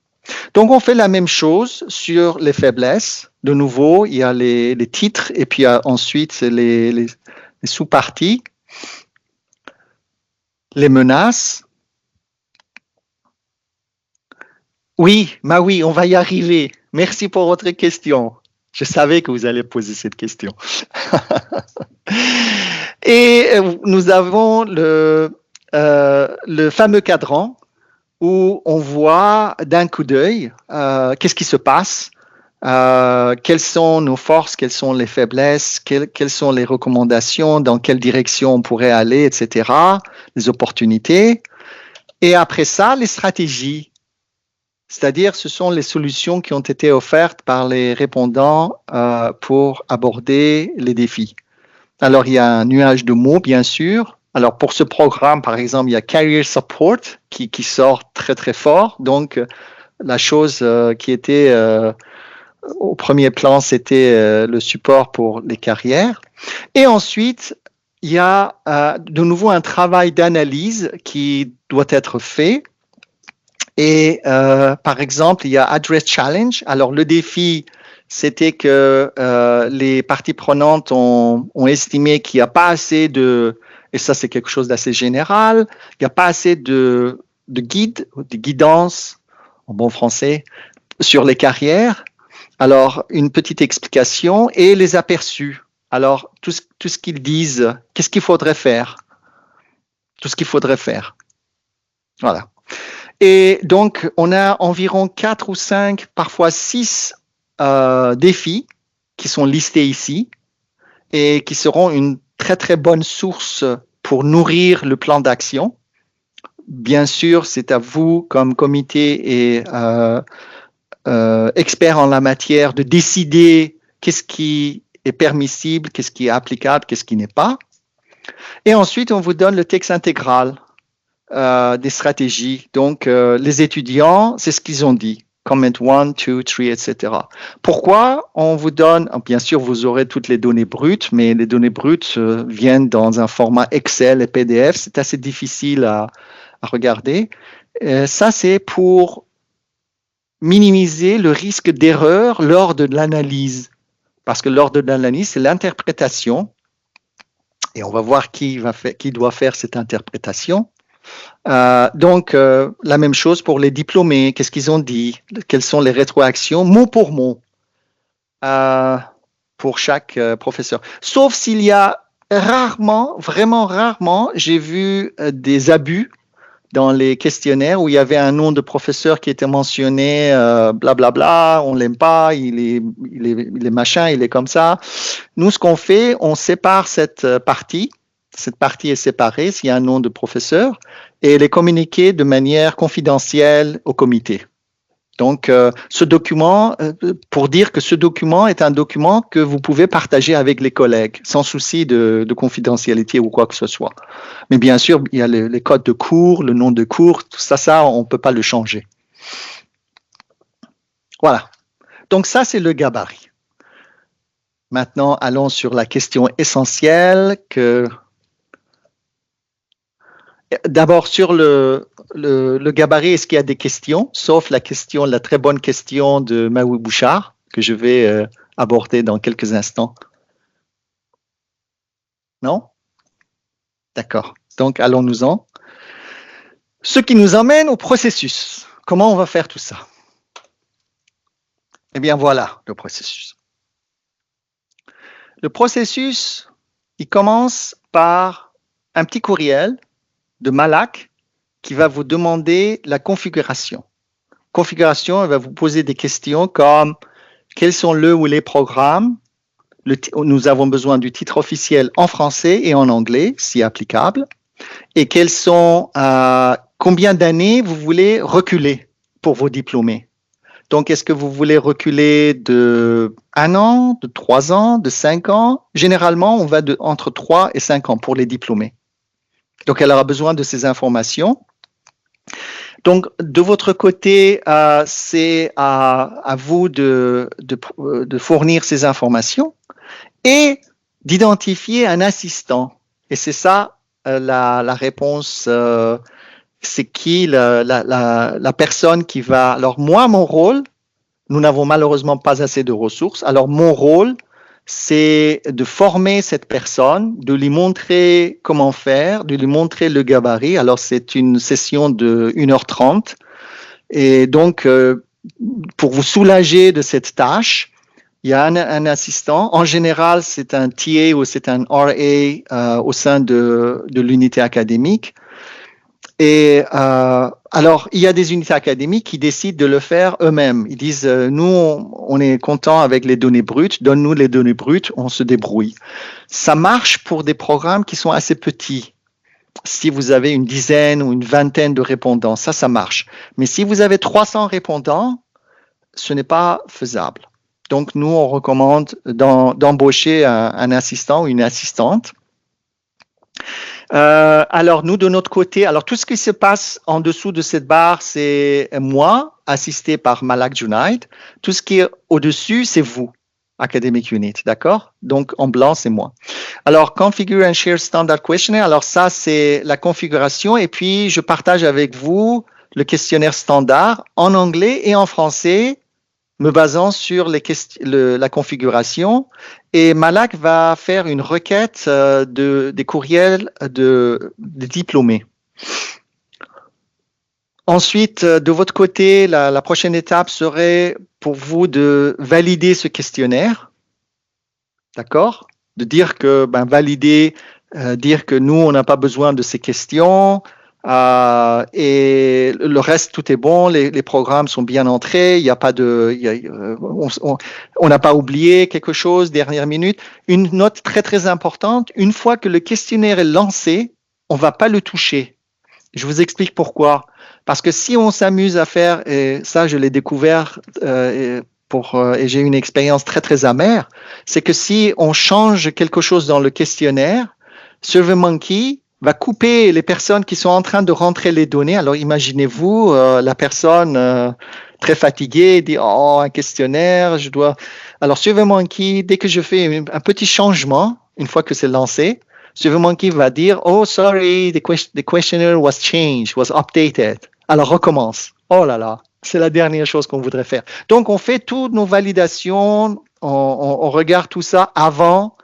Donc, on fait la même chose sur les faiblesses. De nouveau, il y a les titres et puis ensuite les sous-parties, les menaces. Oui, oui, on va y arriver. Merci pour votre question. Je savais que vous allez poser cette question. Et nous avons le fameux cadran où on voit d'un coup d'œil qu'est-ce qui se passe, quelles sont nos forces, quelles sont les faiblesses, quelles sont les recommandations, dans quelle direction on pourrait aller, etc., les opportunités. Et après ça, les stratégies. C'est-à-dire, ce sont les solutions qui ont été offertes par les répondants pour aborder les défis. Alors, il y a un nuage de mots, bien sûr. Alors, pour ce programme, par exemple, il y a Career Support qui sort très, très fort. Donc, la chose qui était au premier plan, c'était le support pour les carrières. Et ensuite, il y a de nouveau un travail d'analyse qui doit être fait. Et par exemple, il y a Address Challenge. Alors, le défi, c'était que les parties prenantes ont estimé qu'il n'y a pas assez de, et ça c'est quelque chose d'assez général, il n'y a pas assez de guides, de guidance, en bon français, sur les carrières. Alors, une petite explication et les aperçus. Alors, tout ce qu'ils disent, qu'est-ce qu'il faudrait faire? Tout ce qu'il faudrait faire. Voilà. Et donc, on a environ 4 ou 5, parfois 6 défis qui sont listés ici et qui seront une très, très bonne source pour nourrir le plan d'action. Bien sûr, c'est à vous, comme comité et experts en la matière, de décider qu'est-ce qui est permissible, qu'est-ce qui est applicable, qu'est-ce qui n'est pas. Et ensuite, on vous donne le texte intégral des stratégies. Donc, les étudiants, c'est ce qu'ils ont dit. Comment 1, 2, 3, etc. Pourquoi on vous donne, bien sûr, vous aurez toutes les données brutes, mais les données brutes viennent dans un format Excel et PDF. C'est assez difficile à regarder. Ça, c'est pour minimiser le risque d'erreur lors de l'analyse. Parce que lors de l'analyse, c'est l'interprétation. Et on va voir qui doit faire cette interprétation. Donc, la même chose pour les diplômés. Qu'est-ce qu'ils ont dit? Quelles sont les rétroactions, mot pour mot, pour chaque professeur. Sauf s'il y a rarement, vraiment rarement, j'ai vu des abus dans les questionnaires où il y avait un nom de professeur qui était mentionné, blablabla, on l'aime pas, il est machin, il est comme ça. Nous, ce qu'on fait, on sépare cette partie. Cette partie est séparée s'il y a un nom de professeur et elle est communiquée de manière confidentielle au comité. Donc, ce document, pour dire que ce document est un document que vous pouvez partager avec les collègues sans souci de confidentialité ou quoi que ce soit. Mais bien sûr, il y a les codes de cours, le nom de cours, tout ça, on ne peut pas le changer. Voilà. Donc, ça, c'est le gabarit. Maintenant, allons sur la question essentielle que... D'abord, sur le gabarit, est-ce qu'il y a des questions, sauf la très bonne question de Maui Bouchard, que je vais aborder dans quelques instants? Non? D'accord. Donc, allons-nous-en. Ce qui nous emmène au processus. Comment on va faire tout ça? Eh bien, voilà le processus. Le processus, il commence par un petit courriel de Malak qui va vous demander la configuration. Configuration, elle va vous poser des questions comme quels sont le ou les programmes. Nous avons besoin du titre officiel en français et en anglais, si applicable. Et quels sont combien d'années vous voulez reculer pour vos diplômés. Donc, est-ce que vous voulez reculer de 1 an, de 3 ans, de 5 ans? Généralement, on va entre 3 et 5 ans pour les diplômés. Donc, elle aura besoin de ces informations. Donc, de votre côté, c'est à vous de fournir ces informations et d'identifier un assistant. Et c'est ça la réponse c'est qui la personne qui va... Alors moi, mon rôle, nous n'avons malheureusement pas assez de ressources. Alors mon rôle, c'est de former cette personne, de lui montrer comment faire, de lui montrer le gabarit. Alors c'est une session de 1h30. Et donc, pour vous soulager de cette tâche, il y a un assistant. En général, c'est un TA ou c'est un RA au sein de l'unité académique. Et alors, il y a des unités académiques qui décident de le faire eux-mêmes. Ils disent, nous, on est content avec les données brutes, donne-nous les données brutes, on se débrouille. Ça marche pour des programmes qui sont assez petits. Si vous avez une dizaine ou une vingtaine de répondants, ça marche. Mais si vous avez 300 répondants, ce n'est pas faisable. Donc, nous, on recommande d'embaucher un assistant ou une assistante. Alors, nous, de notre côté, alors tout ce qui se passe en dessous de cette barre, c'est moi, assisté par Malak Junaid. Tout ce qui est au-dessus, c'est vous, Academic Unit, d'accord? Donc, en blanc, c'est moi. Alors, Configure and Share Standard Questionnaire, alors ça, c'est la configuration. Et puis, je partage avec vous le questionnaire standard en anglais et en français, me basant sur la configuration. Et Malak va faire une requête des courriels des diplômés. Ensuite, de votre côté, la prochaine étape serait pour vous de valider ce questionnaire. D'accord? De dire que, dire que nous, on n'a pas besoin de ces questions. Et le reste, tout est bon, les programmes sont bien entrés, il n'y a pas on n'a pas oublié quelque chose, dernière minute. Une note très très importante, une fois que le questionnaire est lancé, on ne va pas le toucher. Je vous explique pourquoi. Parce que si on s'amuse à faire, et ça je l'ai découvert et j'ai eu une expérience très très amère, c'est que si on change quelque chose dans le questionnaire, SurveyMonkey va couper les personnes qui sont en train de rentrer les données. Alors, imaginez-vous, la personne très fatiguée dit « Oh, un questionnaire, je dois… » Alors, SurveyMonkey, dès que je fais un petit changement, une fois que c'est lancé, SurveyMonkey va dire « Oh, sorry, the questionnaire was changed, was updated. » Alors, recommence. Oh là là, c'est la dernière chose qu'on voudrait faire. Donc, on fait toutes nos validations, on regarde tout ça avant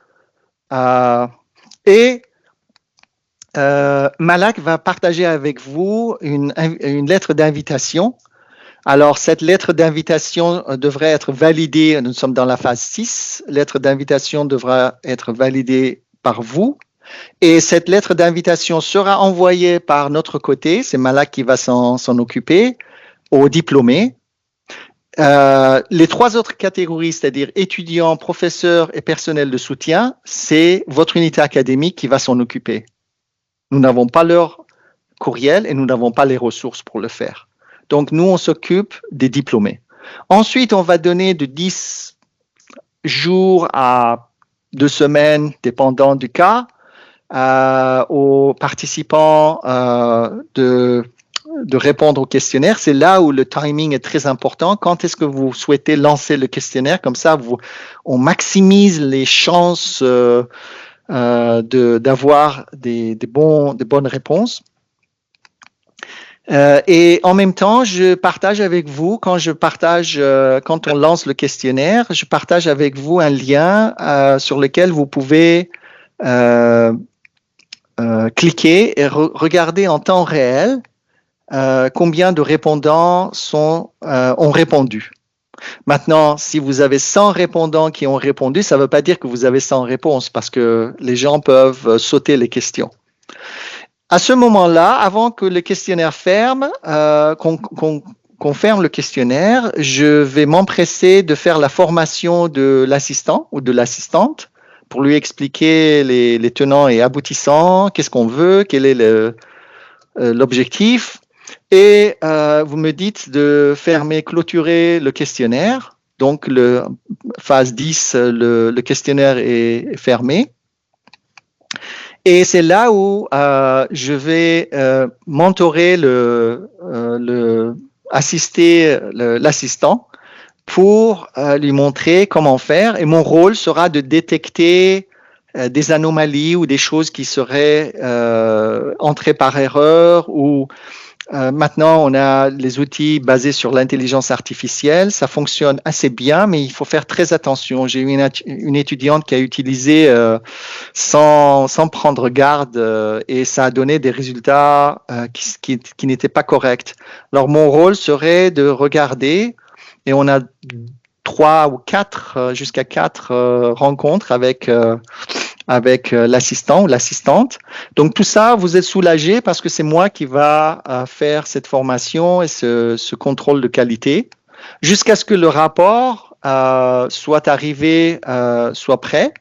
Malak va partager avec vous une lettre d'invitation. Alors, cette lettre d'invitation devrait être validée, nous sommes dans la phase 6, lettre d'invitation devra être validée par vous. Et cette lettre d'invitation sera envoyée par notre côté, c'est Malak qui va s'en occuper, aux diplômés. Les 3 autres catégories, c'est-à-dire étudiants, professeurs et personnel de soutien, c'est votre unité académique qui va s'en occuper. Nous n'avons pas leur courriel et nous n'avons pas les ressources pour le faire. Donc, nous, on s'occupe des diplômés. Ensuite, on va donner de 10 jours à 2 semaines, dépendant du cas, aux participants de répondre au questionnaire. C'est là où le timing est très important. Quand est-ce que vous souhaitez lancer le questionnaire? Comme ça, on maximise les chances d'avoir des bonnes réponses. Et en même temps, je partage avec vous, quand on lance le questionnaire, je partage avec vous un lien sur lequel vous pouvez cliquer et regarder en temps réel combien de répondants ont répondu. Maintenant, si vous avez 100 répondants qui ont répondu, ça ne veut pas dire que vous avez 100 réponses parce que les gens peuvent sauter les questions. À ce moment-là, avant que le questionnaire ferme, qu'on ferme le questionnaire, je vais m'empresser de faire la formation de l'assistant ou de l'assistante pour lui expliquer les tenants et aboutissants, qu'est-ce qu'on veut, quel est l'objectif. Et vous me dites de clôturer le questionnaire. Donc, phase 10, le questionnaire est fermé. Et c'est là où je vais mentorer assister l'assistant pour lui montrer comment faire. Et mon rôle sera de détecter des anomalies ou des choses qui seraient entrées par erreur ou maintenant, on a les outils basés sur l'intelligence artificielle. Ça fonctionne assez bien, mais il faut faire très attention. J'ai eu une étudiante qui a utilisé sans prendre garde et ça a donné des résultats qui n'étaient pas corrects. Alors, mon rôle serait de regarder et on a 3 ou 4, jusqu'à 4 rencontres avec l'assistant ou l'assistante. Donc tout ça, vous êtes soulagé parce que c'est moi qui va faire cette formation et ce contrôle de qualité jusqu'à ce que le rapport soit arrivé, soit prêt.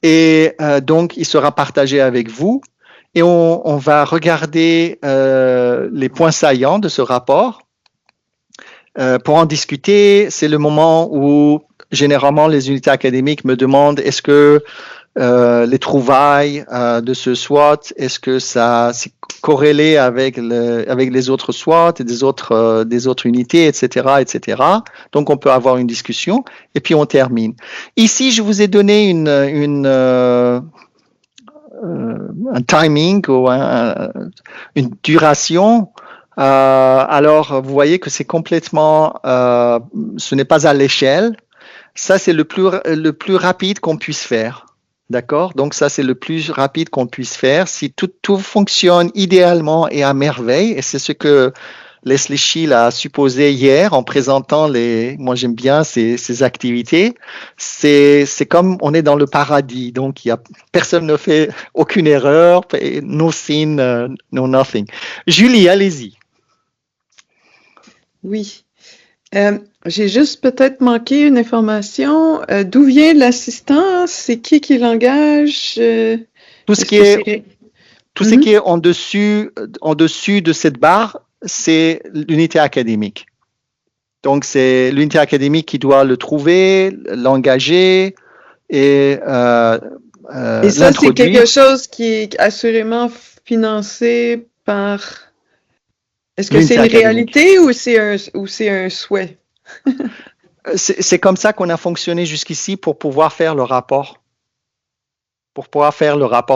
Et donc, il sera partagé avec vous et on va regarder les points saillants de ce rapport. Pour en discuter, c'est le moment où généralement les unités académiques me demandent est-ce que les trouvailles de ce SWOT, est-ce que ça c'est corrélé avec les autres SWOT et des autres unités, etc., etc. Donc on peut avoir une discussion et puis on termine. Ici, je vous ai donné un timing ou une duration. Alors vous voyez que c'est complètement, ce n'est pas à l'échelle. Ça c'est le plus rapide qu'on puisse faire. D'accord? Donc, ça, c'est le plus rapide qu'on puisse faire. Si tout fonctionne idéalement et à merveille, et c'est ce que Leslie Schill a supposé hier en présentant moi j'aime bien ces activités, c'est comme on est dans le paradis. Donc, personne ne fait aucune erreur, no sin, no nothing. Julie, allez-y. Oui. J'ai juste peut-être manqué une information. D'où vient l'assistant? C'est qui l'engage? Tout ce qui est en dessus de cette barre, c'est l'unité académique. Donc, c'est l'unité académique qui doit le trouver, l'engager et ça, c'est quelque chose qui est assurément financé par... Est-ce que c'est une réalité ou c'est un souhait? C'est comme ça qu'on a fonctionné jusqu'ici pour pouvoir faire le rapport.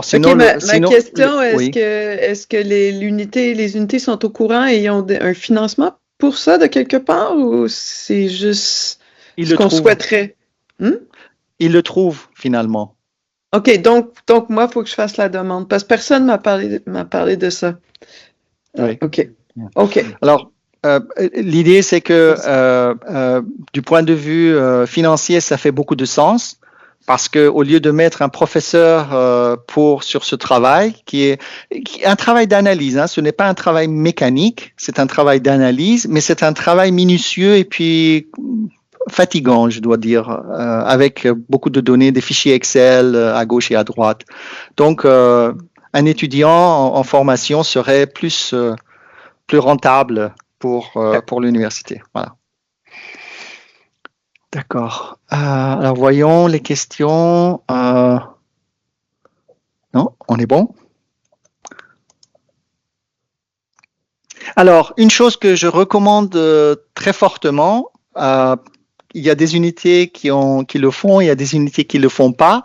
Sinon, ma question, est-ce que les unités sont au courant et ils ont un financement pour ça de quelque part ou c'est juste ce qu'on souhaiterait? Ils le trouvent finalement. OK, donc moi, il faut que je fasse la demande parce que personne m'a parlé de ça. Oui. OK. Alors, l'idée, c'est que du point de vue financier, ça fait beaucoup de sens parce que au lieu de mettre un professeur sur ce travail, qui est un travail d'analyse, ce n'est pas un travail mécanique, c'est un travail d'analyse, mais c'est un travail minutieux et puis fatigant, je dois dire, avec beaucoup de données, des fichiers Excel à gauche et à droite. Donc, un étudiant en formation serait plus rentable pour l'université. Voilà. D'accord. Alors, voyons les questions. Non, on est bon. Alors, une chose que je recommande très fortement, il y a des unités qui le font, il y a des unités qui ne le font pas,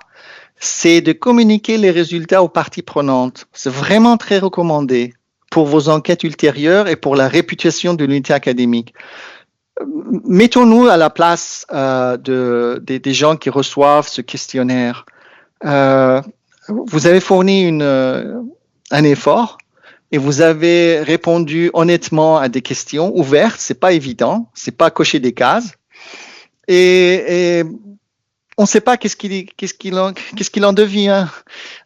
c'est de communiquer les résultats aux parties prenantes. C'est vraiment très recommandé pour vos enquêtes ultérieures et pour la réputation de l'unité académique. Mettons-nous à la place des gens qui reçoivent ce questionnaire. Vous avez fourni un effort et vous avez répondu honnêtement à des questions ouvertes. C'est pas évident, c'est pas cocher des cases. Et on ne sait pas qu'est-ce qu'il en devient.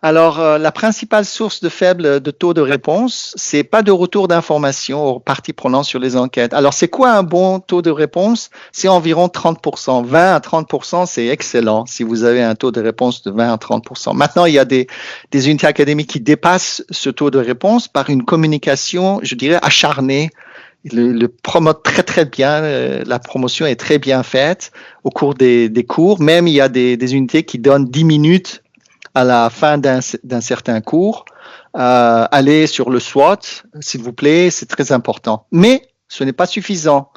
Alors, la principale source de taux de réponse, c'est pas de retour d'information aux parties prenantes sur les enquêtes. Alors, c'est quoi un bon taux de réponse? C'est environ 30%. 20 à 30%, c'est excellent si vous avez un taux de réponse de 20 à 30%. Maintenant, il y a des unités académiques qui dépassent ce taux de réponse par une communication, je dirais, acharnée. Le promote très très bien, la promotion est très bien faite au cours des cours. Même il y a des unités qui donnent 10 minutes à la fin d'un certain cours. Allez sur le SWOT, s'il vous plaît, c'est très important. Mais ce n'est pas suffisant.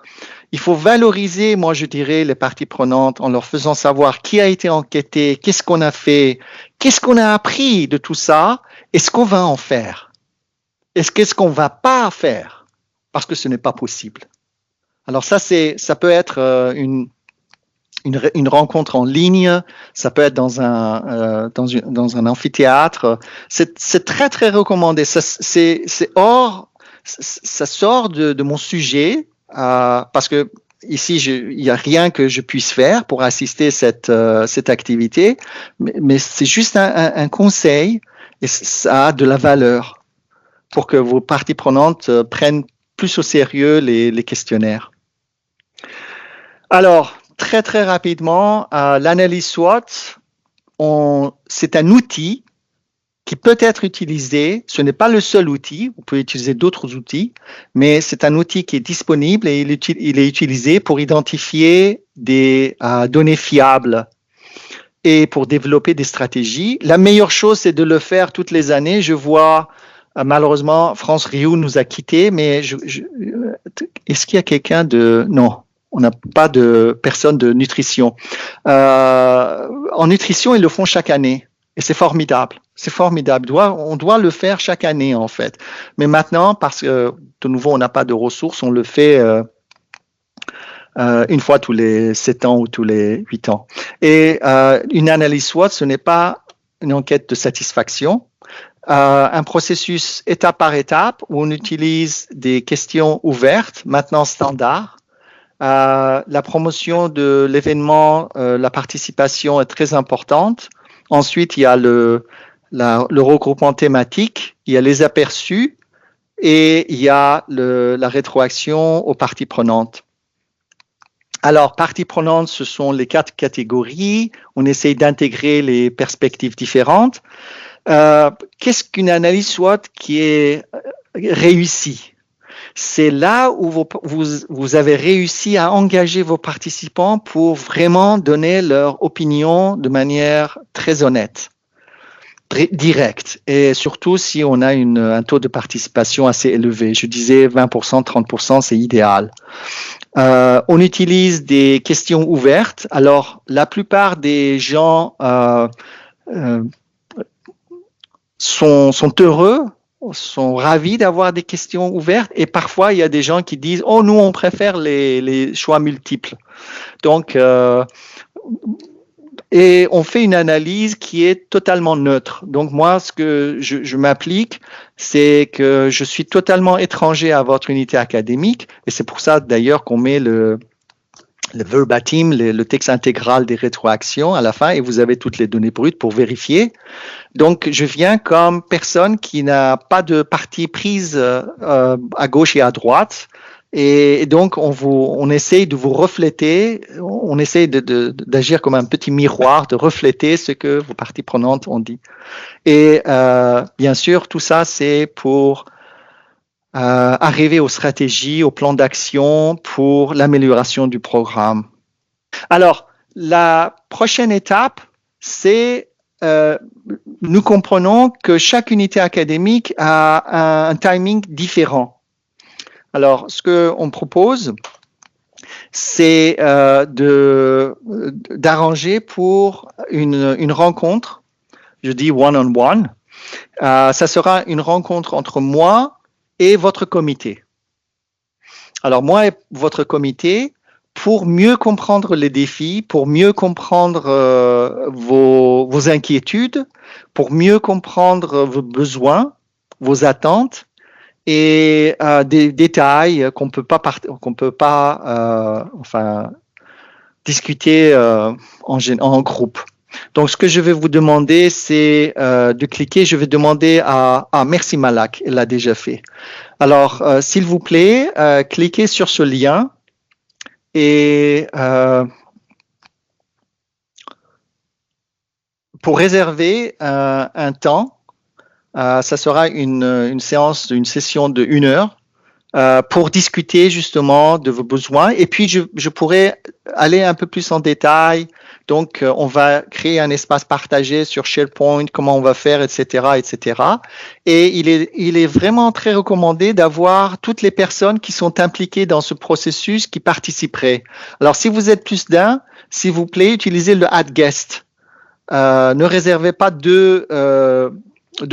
il faut valoriser, moi je dirais, les parties prenantes en leur faisant savoir qui a été enquêté, qu'est-ce qu'on a fait, qu'est-ce qu'on a appris de tout ça et ce qu'on va en faire. Et qu'est-ce qu'on va pas faire parce que ce n'est pas possible. Alors ça peut être une rencontre en ligne, ça peut être dans un amphithéâtre. C'est très très recommandé. Ça sort de mon sujet parce que ici il n'y a rien que je puisse faire pour assister cette activité, mais c'est juste un conseil et ça a de la valeur pour que vos parties prenantes prennent plus au sérieux les questionnaires. Alors, très, très rapidement, l'analyse SWOT, c'est un outil qui peut être utilisé. Ce n'est pas le seul outil. Vous pouvez utiliser d'autres outils, mais c'est un outil qui est disponible et il est utilisé pour identifier des données fiables et pour développer des stratégies. La meilleure chose, c'est de le faire toutes les années. Je vois, malheureusement, France Rioux nous a quittés, mais est-ce qu'il y a quelqu'un de... Non. On n'a pas de personne de nutrition. En nutrition, ils le font chaque année. Et c'est formidable. C'est formidable. On doit le faire chaque année, en fait. Mais maintenant, parce que, de nouveau, on n'a pas de ressources, on le fait une fois tous les 7 ans ou tous les 8 ans. Et une analyse SWOT, ce n'est pas une enquête de satisfaction. Un processus étape par étape où on utilise des questions ouvertes, maintenant standards. La promotion de l'événement, la participation est très importante. Ensuite, il y a le regroupement thématique, il y a les aperçus et il y a la rétroaction aux parties prenantes. Alors, parties prenantes, ce sont les 4 catégories. On essaye d'intégrer les perspectives différentes. Qu'est-ce qu'une analyse SWOT qui est réussie? C'est là où vous avez réussi à engager vos participants pour vraiment donner leur opinion de manière très honnête, directe, et surtout si on a un taux de participation assez élevé. Je disais 20%, 30%, c'est idéal. On utilise des questions ouvertes. Alors, la plupart des gens sont heureux, sont ravis d'avoir des questions ouvertes et parfois il y a des gens qui disent « Oh, nous on préfère les choix multiples ». Donc, et on fait une analyse qui est totalement neutre. Donc moi, ce que je m'applique, c'est que je suis totalement étranger à votre unité académique et c'est pour ça d'ailleurs qu'on met le verbatim, le texte intégral des rétroactions à la fin et vous avez toutes les données brutes pour vérifier. Donc, je viens comme personne qui n'a pas de parti prise à gauche et à droite et donc on essaye de vous refléter, on essaye d'agir comme un petit miroir, de refléter ce que vos parties prenantes ont dit. Et bien sûr, tout ça, c'est pour arriver aux stratégies, au plan d'action pour l'amélioration du programme. Alors, la prochaine étape, c'est nous comprenons que chaque unité académique a un timing différent. Alors, ce qu'on propose, c'est d'arranger pour une rencontre, je dis one-on-one. Ça sera une rencontre entre moi et votre comité. Alors, moi et votre comité, pour mieux comprendre les défis, pour mieux comprendre vos inquiétudes, pour mieux comprendre vos besoins, vos attentes et des détails qu'on peut pas discuter en groupe. Donc, ce que je vais vous demander, c'est de cliquer. Je vais demander à merci Malak, elle l'a déjà fait. Alors, s'il vous plaît, cliquez sur ce lien et pour réserver un temps, ça sera une session de 1 heure pour discuter justement de vos besoins. Et puis, je pourrais aller un peu plus en détail Donc, on va créer un espace partagé sur SharePoint, comment on va faire, etc., etc. Et il est vraiment très recommandé d'avoir toutes les personnes qui sont impliquées dans ce processus qui participeraient. Alors, si vous êtes plus d'un, s'il vous plaît, utilisez le Add Guest. Ne réservez pas deux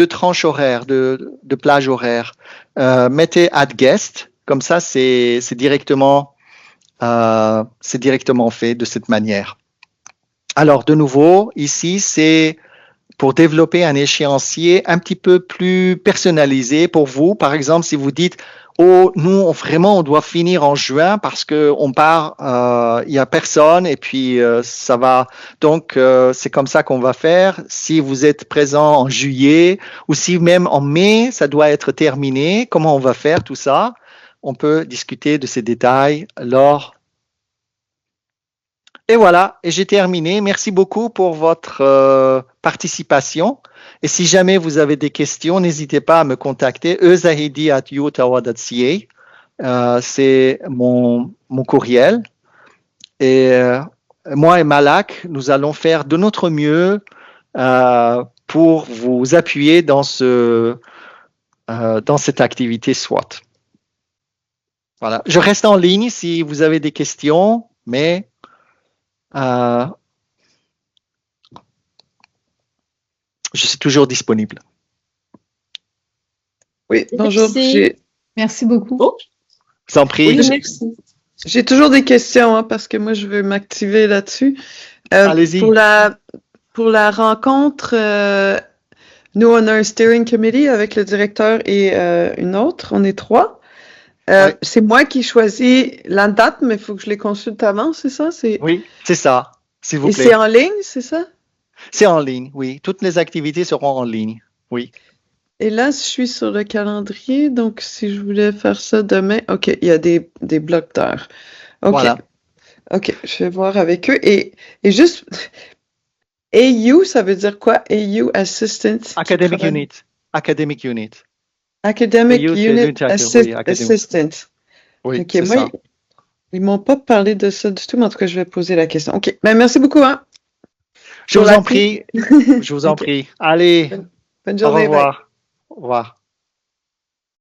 tranches horaires, de plages horaires. Mettez Add Guest, comme ça, c'est directement fait de cette manière. Alors, de nouveau, ici, c'est pour développer un échéancier un petit peu plus personnalisé pour vous. Par exemple, si vous dites, oh, nous, vraiment, on doit finir en juin parce qu'on part, il n'y a personne et puis ça va. Donc, c'est comme ça qu'on va faire. Si vous êtes présent en juillet ou si même en mai, ça doit être terminé, comment on va faire tout ça? On peut discuter de ces détails lors. Et voilà, et j'ai terminé. Merci beaucoup pour votre participation. Et si jamais vous avez des questions, n'hésitez pas à me contacter. ezahidi@uottawa.ca. C'est mon courriel. Et moi et Malak, nous allons faire de notre mieux pour vous appuyer dans cette activité SWOT. Voilà. Je reste en ligne si vous avez des questions, mais je suis toujours disponible. Oui, bonjour. Merci beaucoup. Oh. Je vous en prie. Oui, merci. J'ai toujours des questions hein, parce que moi, je veux m'activer là-dessus. Allez-y. Pour la rencontre, nous, on a un steering committee avec le directeur et une autre. On est 3. Ouais. C'est moi qui choisis la date, mais il faut que je les consulte avant, c'est ça? Oui, c'est ça, s'il vous Et plaît. c'est en ligne, c'est ça? C'est en ligne, oui. Toutes les activités seront en ligne, oui. Et là, je suis sur le calendrier, donc si je voulais faire ça demain, OK, il y a des blocs d'heures. OK. Voilà. OK, je vais voir avec eux. Et juste, AU, ça veut dire quoi? AU Assistant? Academic Unit. Academic Unit. Academic AU, c'est Unit l'utilisation, oui, academic. Assistant. Oui, OK, c'est moi, ça. ils m'ont pas parlé de ça du tout, mais en tout cas, je vais poser la question. OK, ben, merci beaucoup. Hein, Je vous en prie. Je vous en prie. Allez, bonne au journée. Bye. revoir. Au revoir.